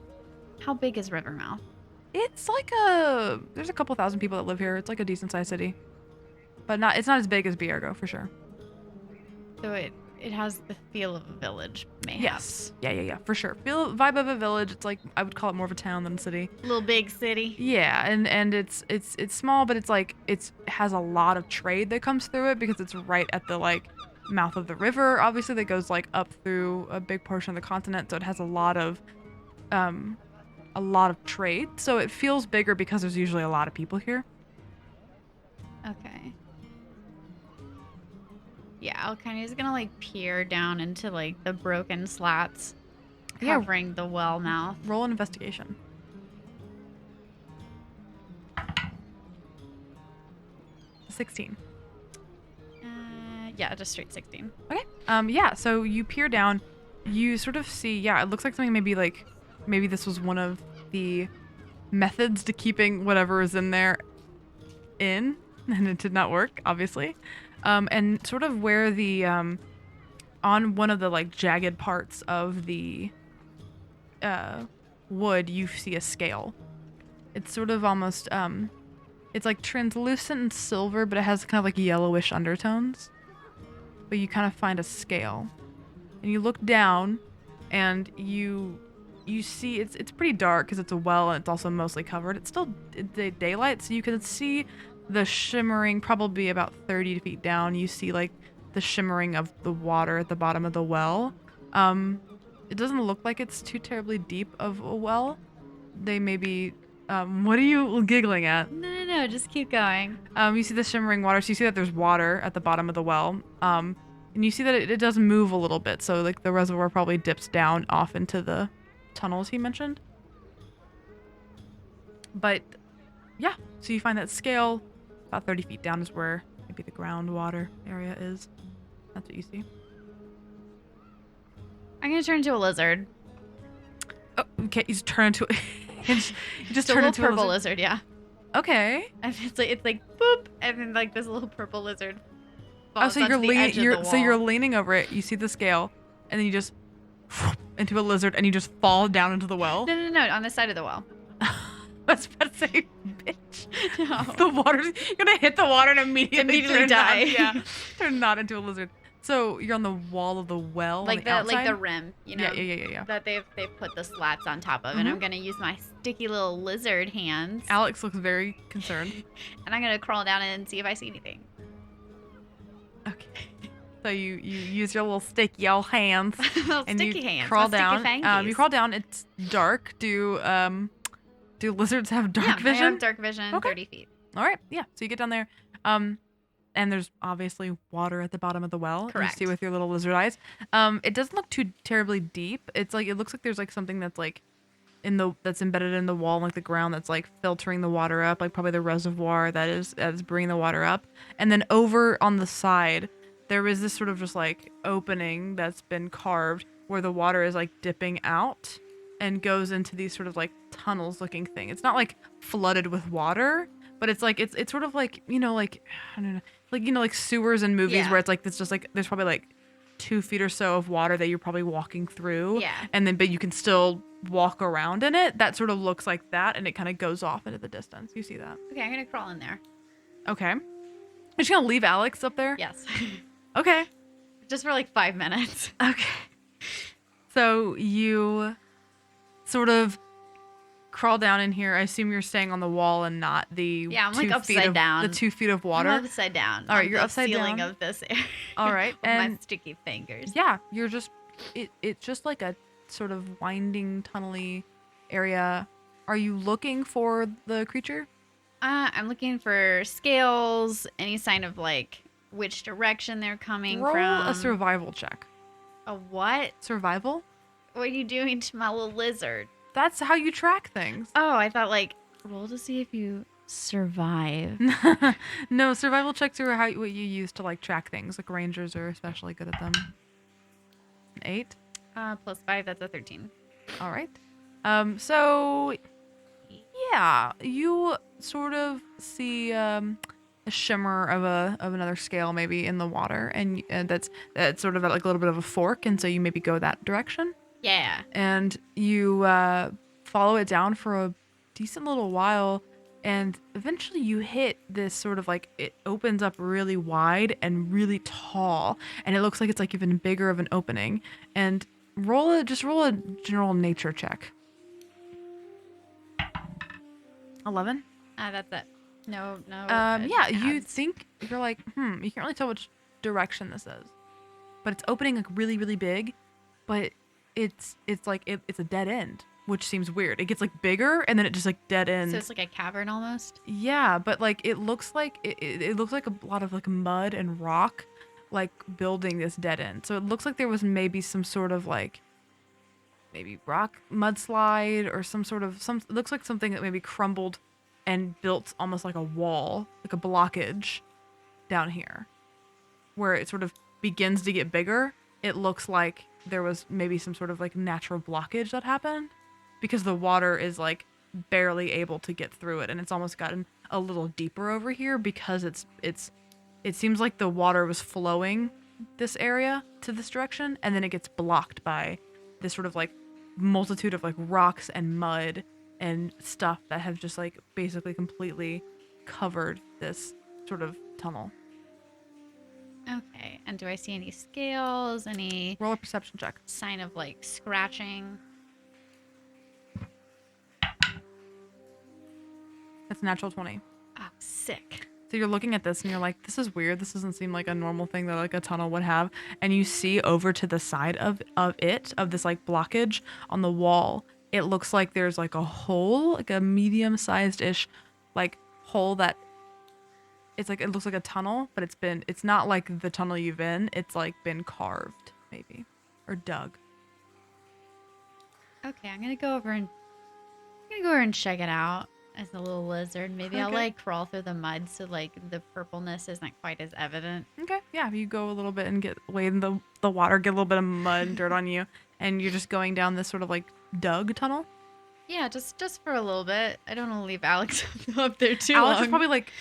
How big is Rivermouth? It's like there's a couple thousand people that live here. It's like a decent sized city. But it's not as big as Biergo, for sure. So it has the feel of a village, mayhaps. Yes. Yeah, for sure. Vibe of a village. It's like, I would call it more of a town than a city. Little big city. Yeah, and it's small, but it's like it has a lot of trade that comes through it because it's right at the like mouth of the river, obviously, that goes like up through a big portion of the continent. So it has a lot of trade. So it feels bigger because there's usually a lot of people here. Okay. Yeah, Alkyne is gonna like peer down into like the broken slats covering the well mouth. Roll an investigation. $16. Yeah, just straight 16. Okay. Yeah, so you peer down, you sort of see, it looks like something maybe this was one of the methods to keeping whatever is in there in, and it did not work, obviously. And sort of where the on one of the like jagged parts of the wood, you see a scale. It's sort of almost it's like translucent and silver, but it has kind of like yellowish undertones. But you kind of find a scale, and you look down, and you see it's pretty dark because it's a well and it's also mostly covered. It's still daylight, so you can see the shimmering, probably about 30 feet down. You see like the shimmering of the water at the bottom of the well. It doesn't look like it's too terribly deep of a well. They may be. What are you giggling at? No, just keep going. You see the shimmering water, so you see that there's water at the bottom of the well. And you see that it does move a little bit, so like the reservoir probably dips down off into the tunnels he mentioned. But yeah, so you find that scale about 30 feet down is where maybe the groundwater area is. That's what you see. I'm gonna turn into a lizard. Oh, okay, you just turn into you just a turn little into purple a lizard, yeah. Okay. And it's like boop, and then like this little purple lizard. Oh, so you're leaning. leaning over it. You see the scale, and then you just into a lizard, and you just fall down into the well. No, on the side of the well. I was about to say, bitch. No. The water's you're gonna hit the water and immediately turn die. Yeah, turn not into a lizard. So you're on the wall of the well, like on the outside? like the rim, you know. Yeah. That they've put the slats on top of, and I'm gonna use my sticky little lizard hands. Alex looks very concerned. And I'm gonna crawl down and see if I see anything. Okay. So you use your little sticky old hands and sticky you hands. crawl My sticky down. You crawl down. It's dark. Do lizards have dark vision? I have dark vision. Okay. 30 feet. All right. Yeah. So you get down there. And there's obviously water at the bottom of the well. Correct. You see with your little lizard eyes. It doesn't look too terribly deep. It's like it looks like there's like something that's like that's embedded in the wall, like the ground that's like filtering the water up, like probably the reservoir that is bringing the water up. And then over on the side, there is this sort of just like opening that's been carved where the water is like dipping out and goes into these sort of like tunnels looking thing. It's not like flooded with water, but it's like it's sort of like, you know, like I don't know, like, you know, like sewers in movies where it's like it's just like there's probably like 2 feet or so of water that you're probably walking through. Yeah. And then but you can still walk around in it. That sort of looks like that, and it kind of goes off into the distance. You see that? Okay, I'm gonna crawl in there. Okay. Are you gonna leave Alex up there? Yes. Okay. Just for like 5 minutes. Okay. So you sort of crawl down in here. I assume you're staying on the wall and not the I'm like upside down. The 2 feet of water. I'm upside down. All right, you're upside ceiling down. Of this area. All right, with and my sticky fingers. Yeah, you're just it's just like a sort of winding, tunnely area. Are you looking for the creature? I'm looking for scales, any sign of like which direction they're coming Roll from. a survival check. A what? Survival? What are you doing to my little lizard? That's how you track things. Oh, I thought like roll to see if you survive. No, survival checks are what you use to like track things. Like rangers are especially good at them. An 8. Plus 5, that's a 13. All right. So yeah, you sort of see a shimmer of another scale maybe in the water, and that's sort of at like a little bit of a fork, and so you maybe go that direction. Yeah. And you follow it down for a decent little while, and eventually you hit this sort of like it opens up really wide and really tall, and it looks like it's like even bigger of an opening. And roll a general nature check. 11. That's it. No. Yeah, you think you're like, you can't really tell which direction this is, but it's opening like really, really big, but it's like it's a dead end, which seems weird. It gets like bigger and then it just like dead ends. So it's like a cavern almost. Yeah, but like it looks like it looks like a lot of like mud and rock, like building this dead end. So it looks like there was maybe some sort of like maybe rock mudslide or it looks like something that maybe crumbled and built almost like a wall, like a blockage down here, where it sort of begins to get bigger. It looks like there was maybe some sort of like natural blockage that happened because the water is like barely able to get through it, and it's almost gotten a little deeper over here because it's it seems like the water was flowing this area to this direction, and then it gets blocked by this sort of like multitude of like rocks and mud and stuff that have just like basically completely covered this sort of tunnel. Okay. And do I see any scales? Any Roll a perception check. sign of like scratching? That's a natural 20. Oh, sick. So you're looking at this and you're like, this is weird. This doesn't seem like a normal thing that like a tunnel would have. And you see over to the side of this like blockage on the wall, it looks like there's like a hole, like a medium-sized-ish like hole that it's like, it looks like a tunnel, but it's not like the tunnel you've been. It's like been carved maybe or dug. Okay, I'm gonna go over and check it out as a little lizard. Maybe I'll Okay. like crawl through the mud so like the purpleness isn't quite as evident. Okay. Yeah. You go a little bit and wade in the water, get a little bit of mud and dirt on you. And you're just going down this sort of like dug tunnel. Yeah, just for a little bit. I don't want to leave Alex up there too Alex long. is probably like,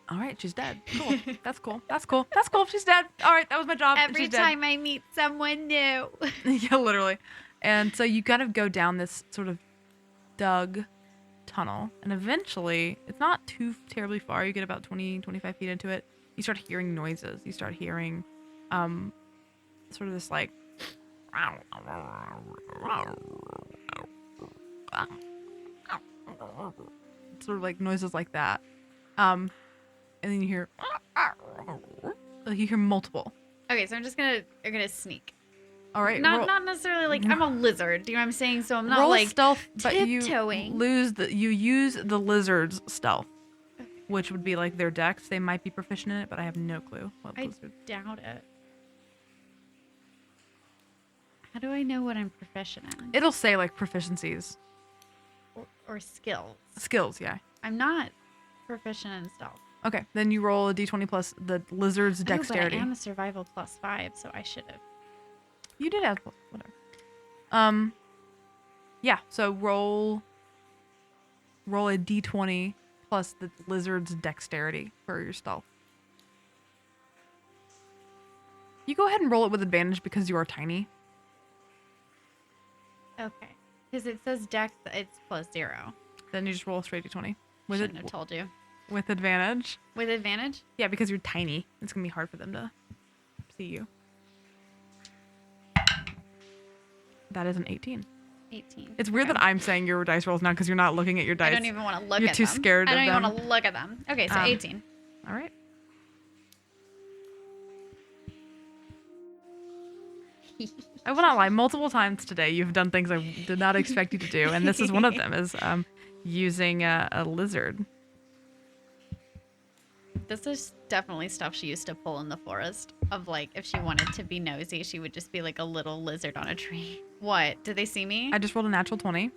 all right, she's dead. Cool. That's cool. That's cool. That's cool. She's dead. All right. That was my job. Every She's dead. time I meet someone new. Yeah, literally. And so you kind of go down this sort of dug tunnel, and eventually it's not too terribly far. You get about 20-25 feet into it. You start hearing noises. You start hearing sort of this like sort of like noises like that. And then you hear multiple. Okay, so I'm gonna sneak. All right. Not necessarily like I'm a lizard. Do you know what I'm saying? So I'm not roll like stealth, but you tiptoeing. you use the lizard's stealth, which would be like their dex. They might be proficient in it, but I have no clue what I lizard. doubt it. How do I know what I'm proficient in? It'll say like proficiencies, Or skills. skills. Yeah. I'm not proficient in stealth. Okay, then you roll a d20 plus the lizard's dexterity. Oh, but I am a survival +5, so I should have. You did add whatever. Yeah. So roll a d20 plus the lizard's dexterity for your stealth. You go ahead and roll it with advantage because you are tiny. Okay. Because it says dex, it's +0. Then you just roll a straight d20 Shouldn't have told you. with advantage. With advantage? Yeah, because you're tiny. It's gonna be hard for them to see you. That is an 18. 18. It's weird Okay. that I'm saying your dice rolls now because you're not looking at your dice. I don't even want to look You're at too them. scared I of don't even them. want to look at them. Okay, so 18. All right. I will not lie. Multiple times today, you've done things I did not expect you to do, and this is one of them. Is using a lizard. This is definitely stuff she used to pull in the forest. Of like, if she wanted to be nosy, she would just be like a little lizard on a tree. What? Did they see me? I just rolled a natural 20.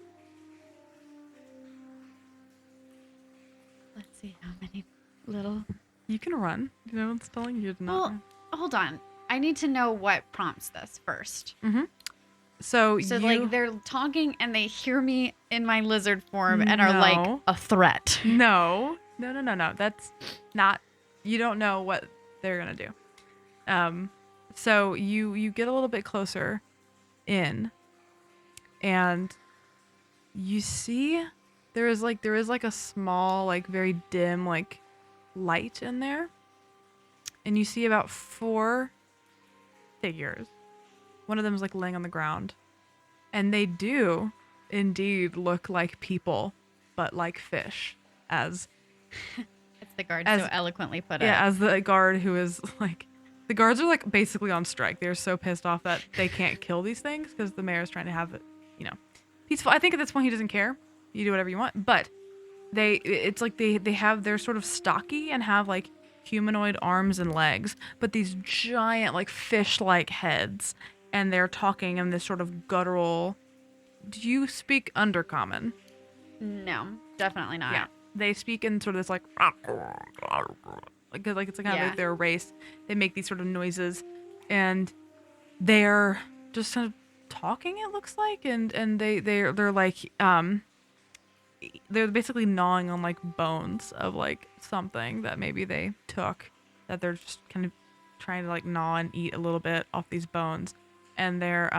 Let's see how many little. You can run. You know what's telling you to not Well, run. hold on. I need to know what prompts this first. So Like they're talking and they hear me in my lizard form and are like No. a threat. No. That's not. You don't know what they're gonna do. So you get a little bit closer in, and you see there is like a small, like very dim, like light in there, and you see about 4 figures. One of them is like laying on the ground, and they do indeed look like people, but like fish, as It's the guard As- so eloquently put it. yeah, as the guard who is like, the guards are like basically on strike. They're so pissed off that they can't kill these things because the mayor's trying to have it, peaceful. I think at this point he doesn't care. You do whatever you want, but it's like they're sort of stocky and have like humanoid arms and legs, but these giant like fish-like heads, and they're talking in this sort of guttural. Do you speak Undercommon? No, definitely not. Yeah. They speak in sort of this like it's like kind of Yeah. like their race. They make these sort of noises, and they're just kind of talking. It looks like, and they're like they're basically gnawing on like bones of like something that maybe they took, that they're just kind of trying to like gnaw and eat a little bit off these bones. And they're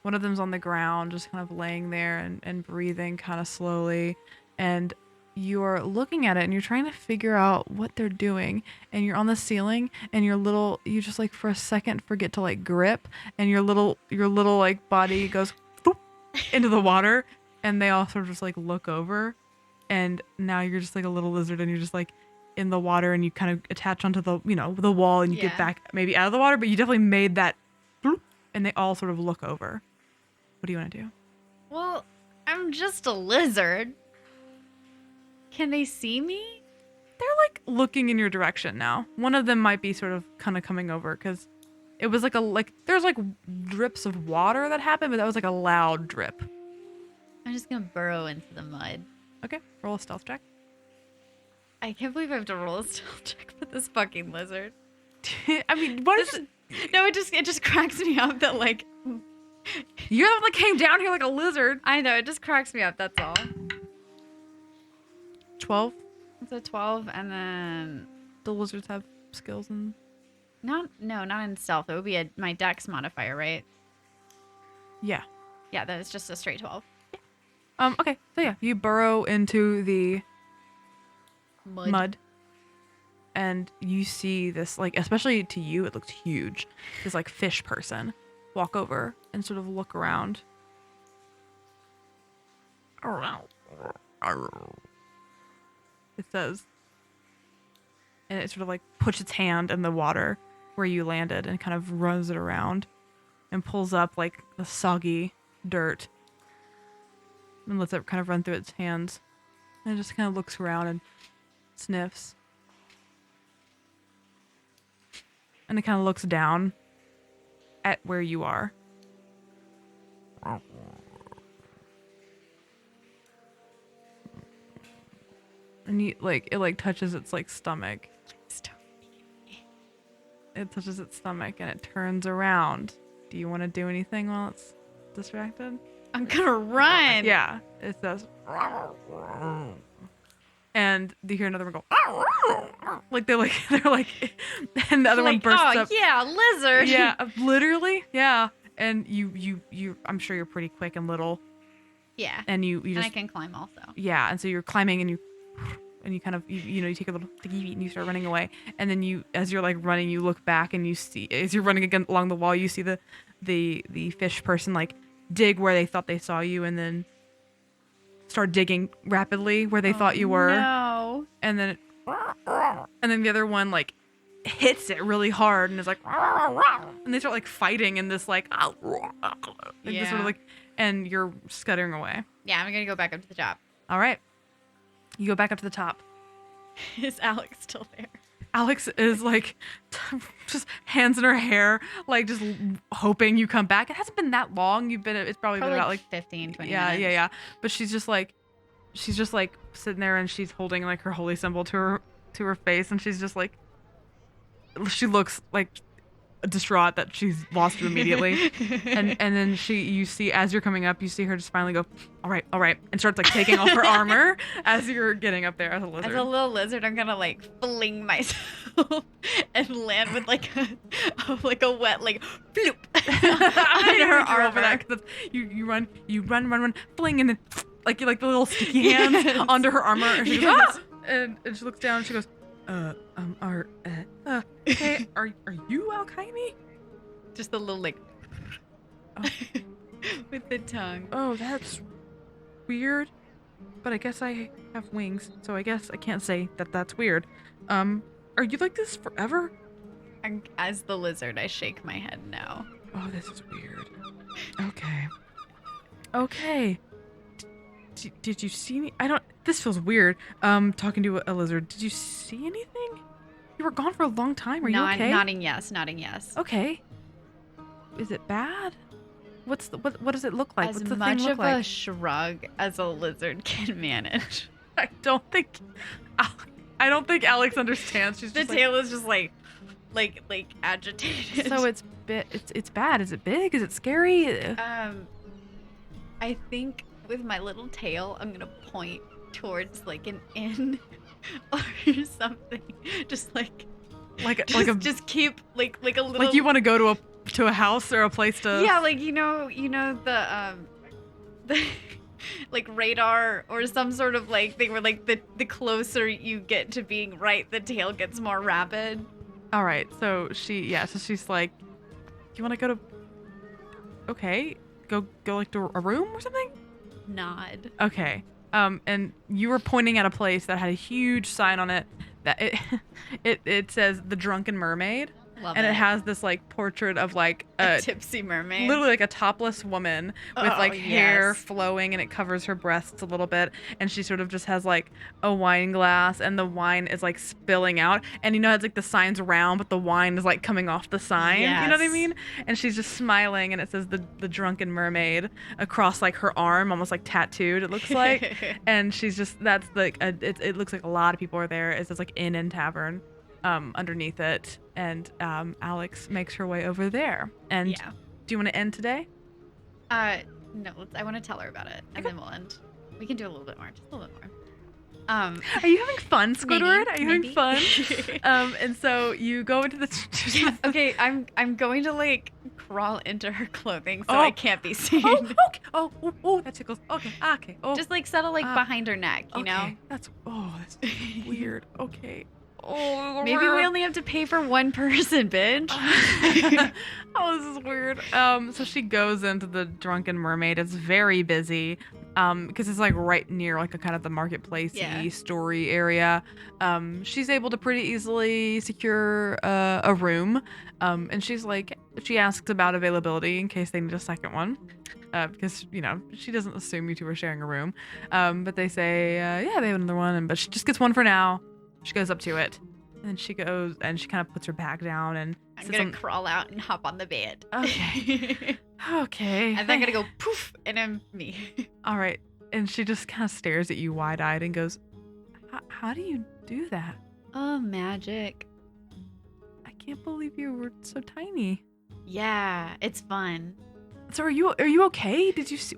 one of them's on the ground, just kind of laying there and breathing kind of slowly. And you're looking at it and you're trying to figure out what they're doing. And you're on the ceiling and you just like for a second forget to like grip, and your little like body goes boop, into the water, and they all sort of just like look over, and now you're just like a little lizard and you're just like in the water, and you kind of attach onto the the wall, and you get back maybe out of the water, but you definitely made that bloop, and they all sort of look over. What do you want to do? Well, I'm just a lizard. Can they see me? They're like looking in your direction now. One of them might be sort of kind of coming over because it was like there's like drips of water that happened, but that was like a loud drip. I'm just gonna burrow into the mud. Okay, roll a stealth check. I can't believe I have to roll a stealth check for this fucking lizard. I mean, what is it? No, it just cracks me up that like you're the one that came down here like a lizard. I know, it just cracks me up, that's all. 12. It's a 12, and then The lizards have skills and not in stealth. It would be my dex modifier, right? yeah. Yeah, that is just a straight 12. Okay, so yeah, you burrow into the mud, and you see this, like, especially to you, it looks huge. This like fish person walk over and sort of look around. It says, and it sort of like puts its hand in the water where you landed and kind of runs it around and pulls up like the soggy dirt and lets it kind of run through its hands, and it just kind of looks around and sniffs, and it kind of looks down at where you are. And you like it like touches its like stomach. It touches its stomach and it turns around. Do you want to do anything while it's distracted? I'm gonna run. Yeah, it says, and you hear another one go, like they're like, and the other one bursts up. Yeah, lizard. Yeah, literally, yeah. And you, I'm sure you're pretty quick and little. Yeah. And you just. And I can climb also. Yeah, and so you're climbing and you kind of you take a little sticky and you start running away, and then as you're like running, you look back and you see, as you're running again along the wall, you see the fish person like dig where they thought they saw you, and then start digging rapidly where they thought you were. No. And then the other one like hits it really hard and is like, and they start like fighting in this like, this sort of like, and you're scuttering away. Yeah, I'm gonna go back up to the top. All right. You go back up to the top. Is Alex still there? Alex is like just hands in her hair, like just hoping you come back. It hasn't been that long. It's probably been about like 15, 20 minutes. minutes. Yeah. But she's just like sitting there and she's holding like her holy symbol to her face, and she's just like, she looks like distraught that she's lost you immediately. and then you see, as you're coming up, you see her just finally go, all right, and starts like taking off her armor as you're getting up there as a lizard. As a little lizard, I'm gonna like fling myself and land with like a wet like floop under her armor. For that, 'cause you run, fling, and then like you like the little sticky hands onto her armor, and she goes, and she looks down and she goes, okay, are you Alkyone? Just a little like with the tongue. Oh, that's weird. But I guess I have wings, so I guess I can't say that that's weird. Are you like this forever? As the lizard, I shake my head no. Oh, this is weird. Okay. Did you see any? This feels weird. Talking to a lizard. Did you see anything? You were gone for a long time. Are you okay? Nodding yes. Okay. Is it bad? What does it look like? As What's the much thing look of like? a shrug as a lizard can manage. I don't think Alex understands. She's the just tail is just like agitated. So it's bad. Is it big? Is it scary? I think with my little tail, I'm gonna point towards like an inn or something. Just like like just keep like a little. like you want to go to a house or a place to. Yeah, like you know the like radar or some sort of like thing where like the closer you get to being right, the tail gets more rapid. All right. So she's like, you want to go to? Okay, go like to a room or something. Nod. Okay. And you were pointing at a place that had a huge sign on it that it says the Drunken Mermaid. Love and it has this like portrait of like a tipsy mermaid, literally like a topless woman with like hair flowing, and it covers her breasts a little bit, and she sort of just has like a wine glass, and the wine is like spilling out, and you know it's like the sign's round but the wine is like coming off the sign. You know what I mean? And she's just smiling, and it says the Drunken Mermaid across like her arm, almost like tattooed, it looks like. And she's just, that's like it looks like a lot of people are there. It's just like inn and tavern underneath it, and Alex makes her way over there. And do you want to end today? No, I want to tell her about it, and then we'll end. We can do a little bit more, just a little bit more. Are you having fun, Squidward? Are you having fun? And so you go into the okay, I'm going to like crawl into her clothing so I can't be seen. Okay. Oh, that tickles. Okay. Oh, just like settle like behind her neck, you know? That's weird. Okay. Oh, maybe we only have to pay for one person, bitch. Oh, this is weird. So she goes into the Drunken Mermaid. It's very busy, because it's like right near like a kind of the marketplace-y story area. She's able to pretty easily secure a room, and she asks about availability in case they need a second one. Because, you know, she doesn't assume you two are sharing a room. But they say, they have another one, but she just gets one for now. She goes up to it, and then she goes and she kind of puts her bag down, and I'm gonna crawl out and hop on the bed. Okay. Okay. And then I'm gonna go poof, and I'm me. All right. And she just kind of stares at you wide-eyed and goes, how do you do that? Oh, magic. I can't believe you were so tiny. Yeah, it's fun. So are you okay? What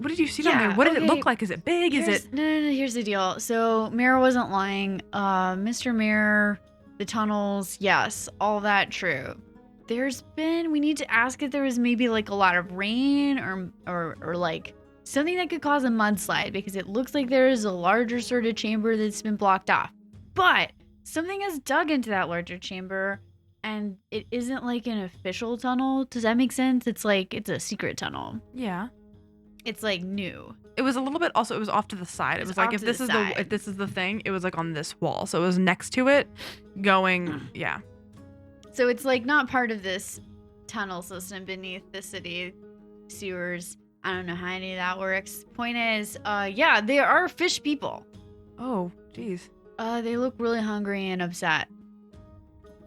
did you see down there? What did it look like? Is it big? No, here's the deal. So Mirror wasn't lying. Mr. Mirror, the tunnels, yes, all that true. We need to ask if there was maybe like a lot of rain or like something that could cause a mudslide, because it looks like there is a larger sort of chamber that's been blocked off. But something has dug into that larger chamber, and it isn't like an official tunnel. Does that make sense? It's like, it's a secret tunnel. Yeah. It's like new. It was a little bit, also it was off to the side. It was like if this is the thing, it was like on this wall. So it was next to it going, yeah. So it's like not part of this tunnel system beneath the city sewers. I don't know how any of that works. Point is, they are fish people. Oh, geez. They look really hungry and upset.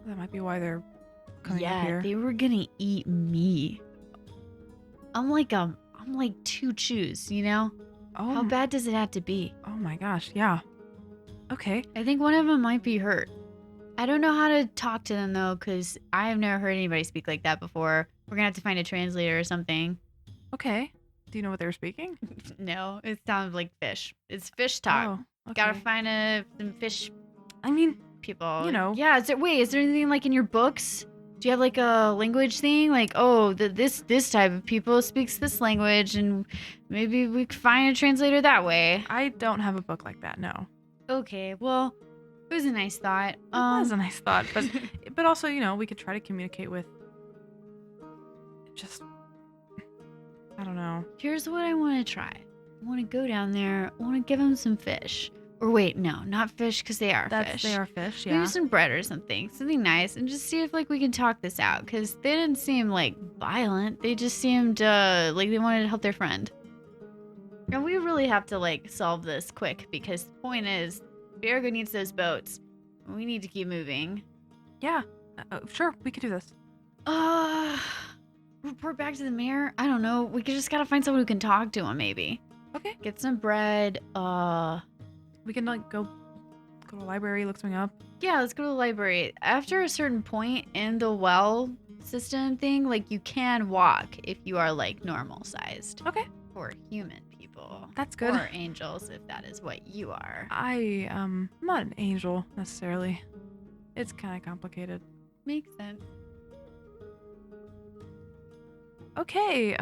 That might be why they're coming up here. Yeah, they were gonna eat me. I'm like 2 chews, you know? Oh. How bad does it have to be? Oh my gosh, yeah. Okay. I think one of them might be hurt. I don't know how to talk to them though, because I have never heard anybody speak like that before. We're gonna have to find a translator or something. Okay. Do you know what they were speaking? No, it sounds like fish. It's fish talk. Oh, okay. Gotta find some fish. I mean, people, you know. Yeah. Is there anything like in your books? Do you have like a language thing? Like, this type of people speaks this language, and maybe we could find a translator that way. I don't have a book like that. No. Okay. Well, it was a nice thought. It was a nice thought, but also, you know, we could try to communicate with. Just, I don't know. Here's what I want to try. I want to go down there. I want to give them some fish. Or wait, no, not fish, because they are fish. They are fish, yeah. Maybe some bread or something nice, and just see if like we can talk this out, because they didn't seem like violent. They just seemed like they wanted to help their friend. And we really have to like solve this quick, because the point is, Virgo needs those boats. We need to keep moving. Yeah, sure, we could do this. Report back to the mayor? I don't know. We just gotta find someone who can talk to him, maybe. Okay. Get some bread. We can like go to the library, look something up. Yeah, let's go to the library. After a certain point in the well system thing, like you can walk if you are like normal sized. Okay. For human people. That's good. Or angels, if that is what you are. I'm not an angel necessarily. It's kind of complicated. Makes sense. Okay.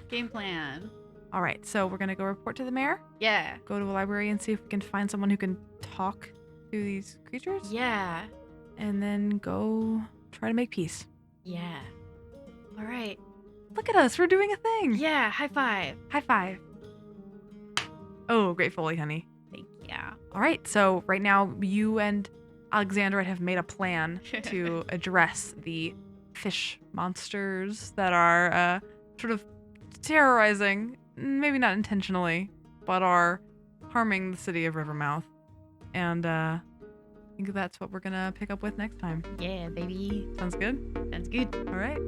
Game plan. All right. So we're gonna go report to the mayor. Yeah. Go to a library and see if we can find someone who can talk to these creatures. Yeah. And then go try to make peace. Yeah. All right. Look at us. We're doing a thing. Yeah. High five. High five. Oh, great Foley, honey. Thank you. All right. So right now, you and Alexandra have made a plan to address the fish monsters that are sort of terrorizing, maybe not intentionally, but are harming the city of Rivermouth. And I think that's what we're going to pick up with next time. Yeah, baby. Sounds good? Sounds good. All right.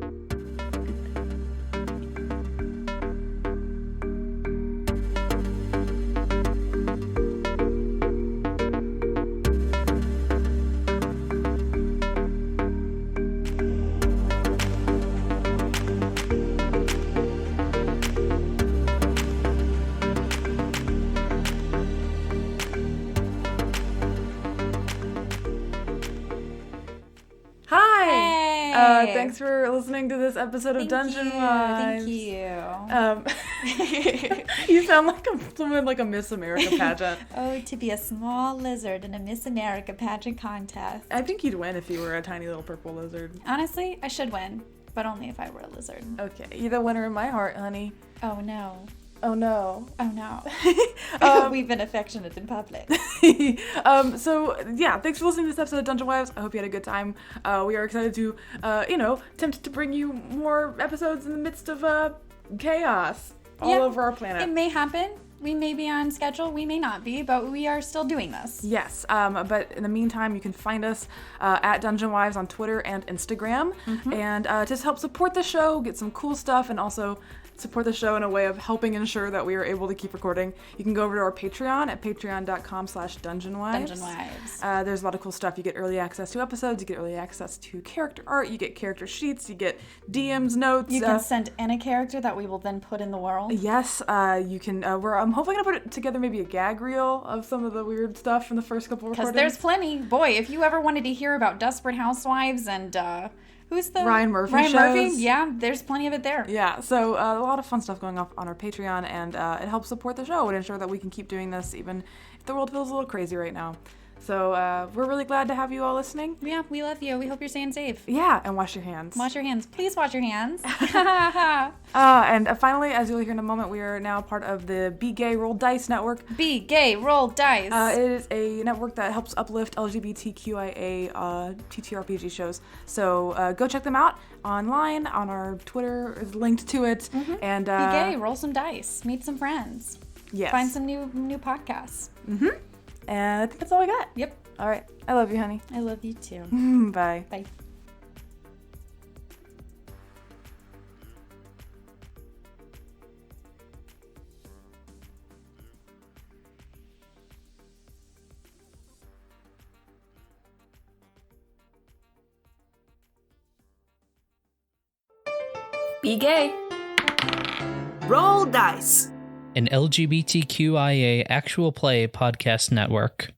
Thanks for listening to this episode of Dungeon Wives. Thank you. You sound like someone like a Miss America pageant. Oh, to be a small lizard in a Miss America pageant contest. I think you'd win if you were a tiny little purple lizard. Honestly, I should win, but only if I were a lizard. Okay, you're the winner in my heart, honey. Oh no. Oh no. Oh no. We've been affectionate in public. So yeah, thanks for listening to this episode of Dungeon Wives. I hope you had a good time. We are excited to, attempt to bring you more episodes in the midst of chaos all over our planet. It may happen. We may be on schedule. We may not be, but we are still doing this. Yes. But in the meantime, you can find us at Dungeon Wives on Twitter and Instagram, and just help support the show, get some cool stuff, and also support the show in a way of helping ensure that we are able to keep recording. You can go over to our Patreon at patreon.com/dungeonwives. Dungeon Wives. There's a lot of cool stuff. You get early access to episodes, you get early access to character art, you get character sheets, you get DM's notes. You can send in a character that we will then put in the world. Yes, you can. I'm hopefully gonna put together maybe a gag reel of some of the weird stuff from the first couple recordings. Because there's plenty. Boy, if you ever wanted to hear about Desperate Housewives and who's the Ryan Murphy Ryan shows. Murphy? Yeah, there's plenty of it there. Yeah, so a lot of fun stuff going up on our Patreon, and it helps support the show and ensure that we can keep doing this even if the world feels a little crazy right now. So we're really glad to have you all listening. Yeah, we love you. We hope you're staying safe. Yeah, and wash your hands. Wash your hands. Please wash your hands. And finally, as you'll hear in a moment, we are now part of the Be Gay Roll Dice Network. Be gay, roll dice. It is a network that helps uplift LGBTQIA TTRPG shows. So go check them out online. On our Twitter is linked to it. And Be gay, roll some dice, meet some friends. Yes. Find some new podcasts. And I think that's all we got. Yep. All right. I love you, honey. I love you too. Bye. Bye. Be gay. Roll dice. An LGBTQIA actual play podcast network.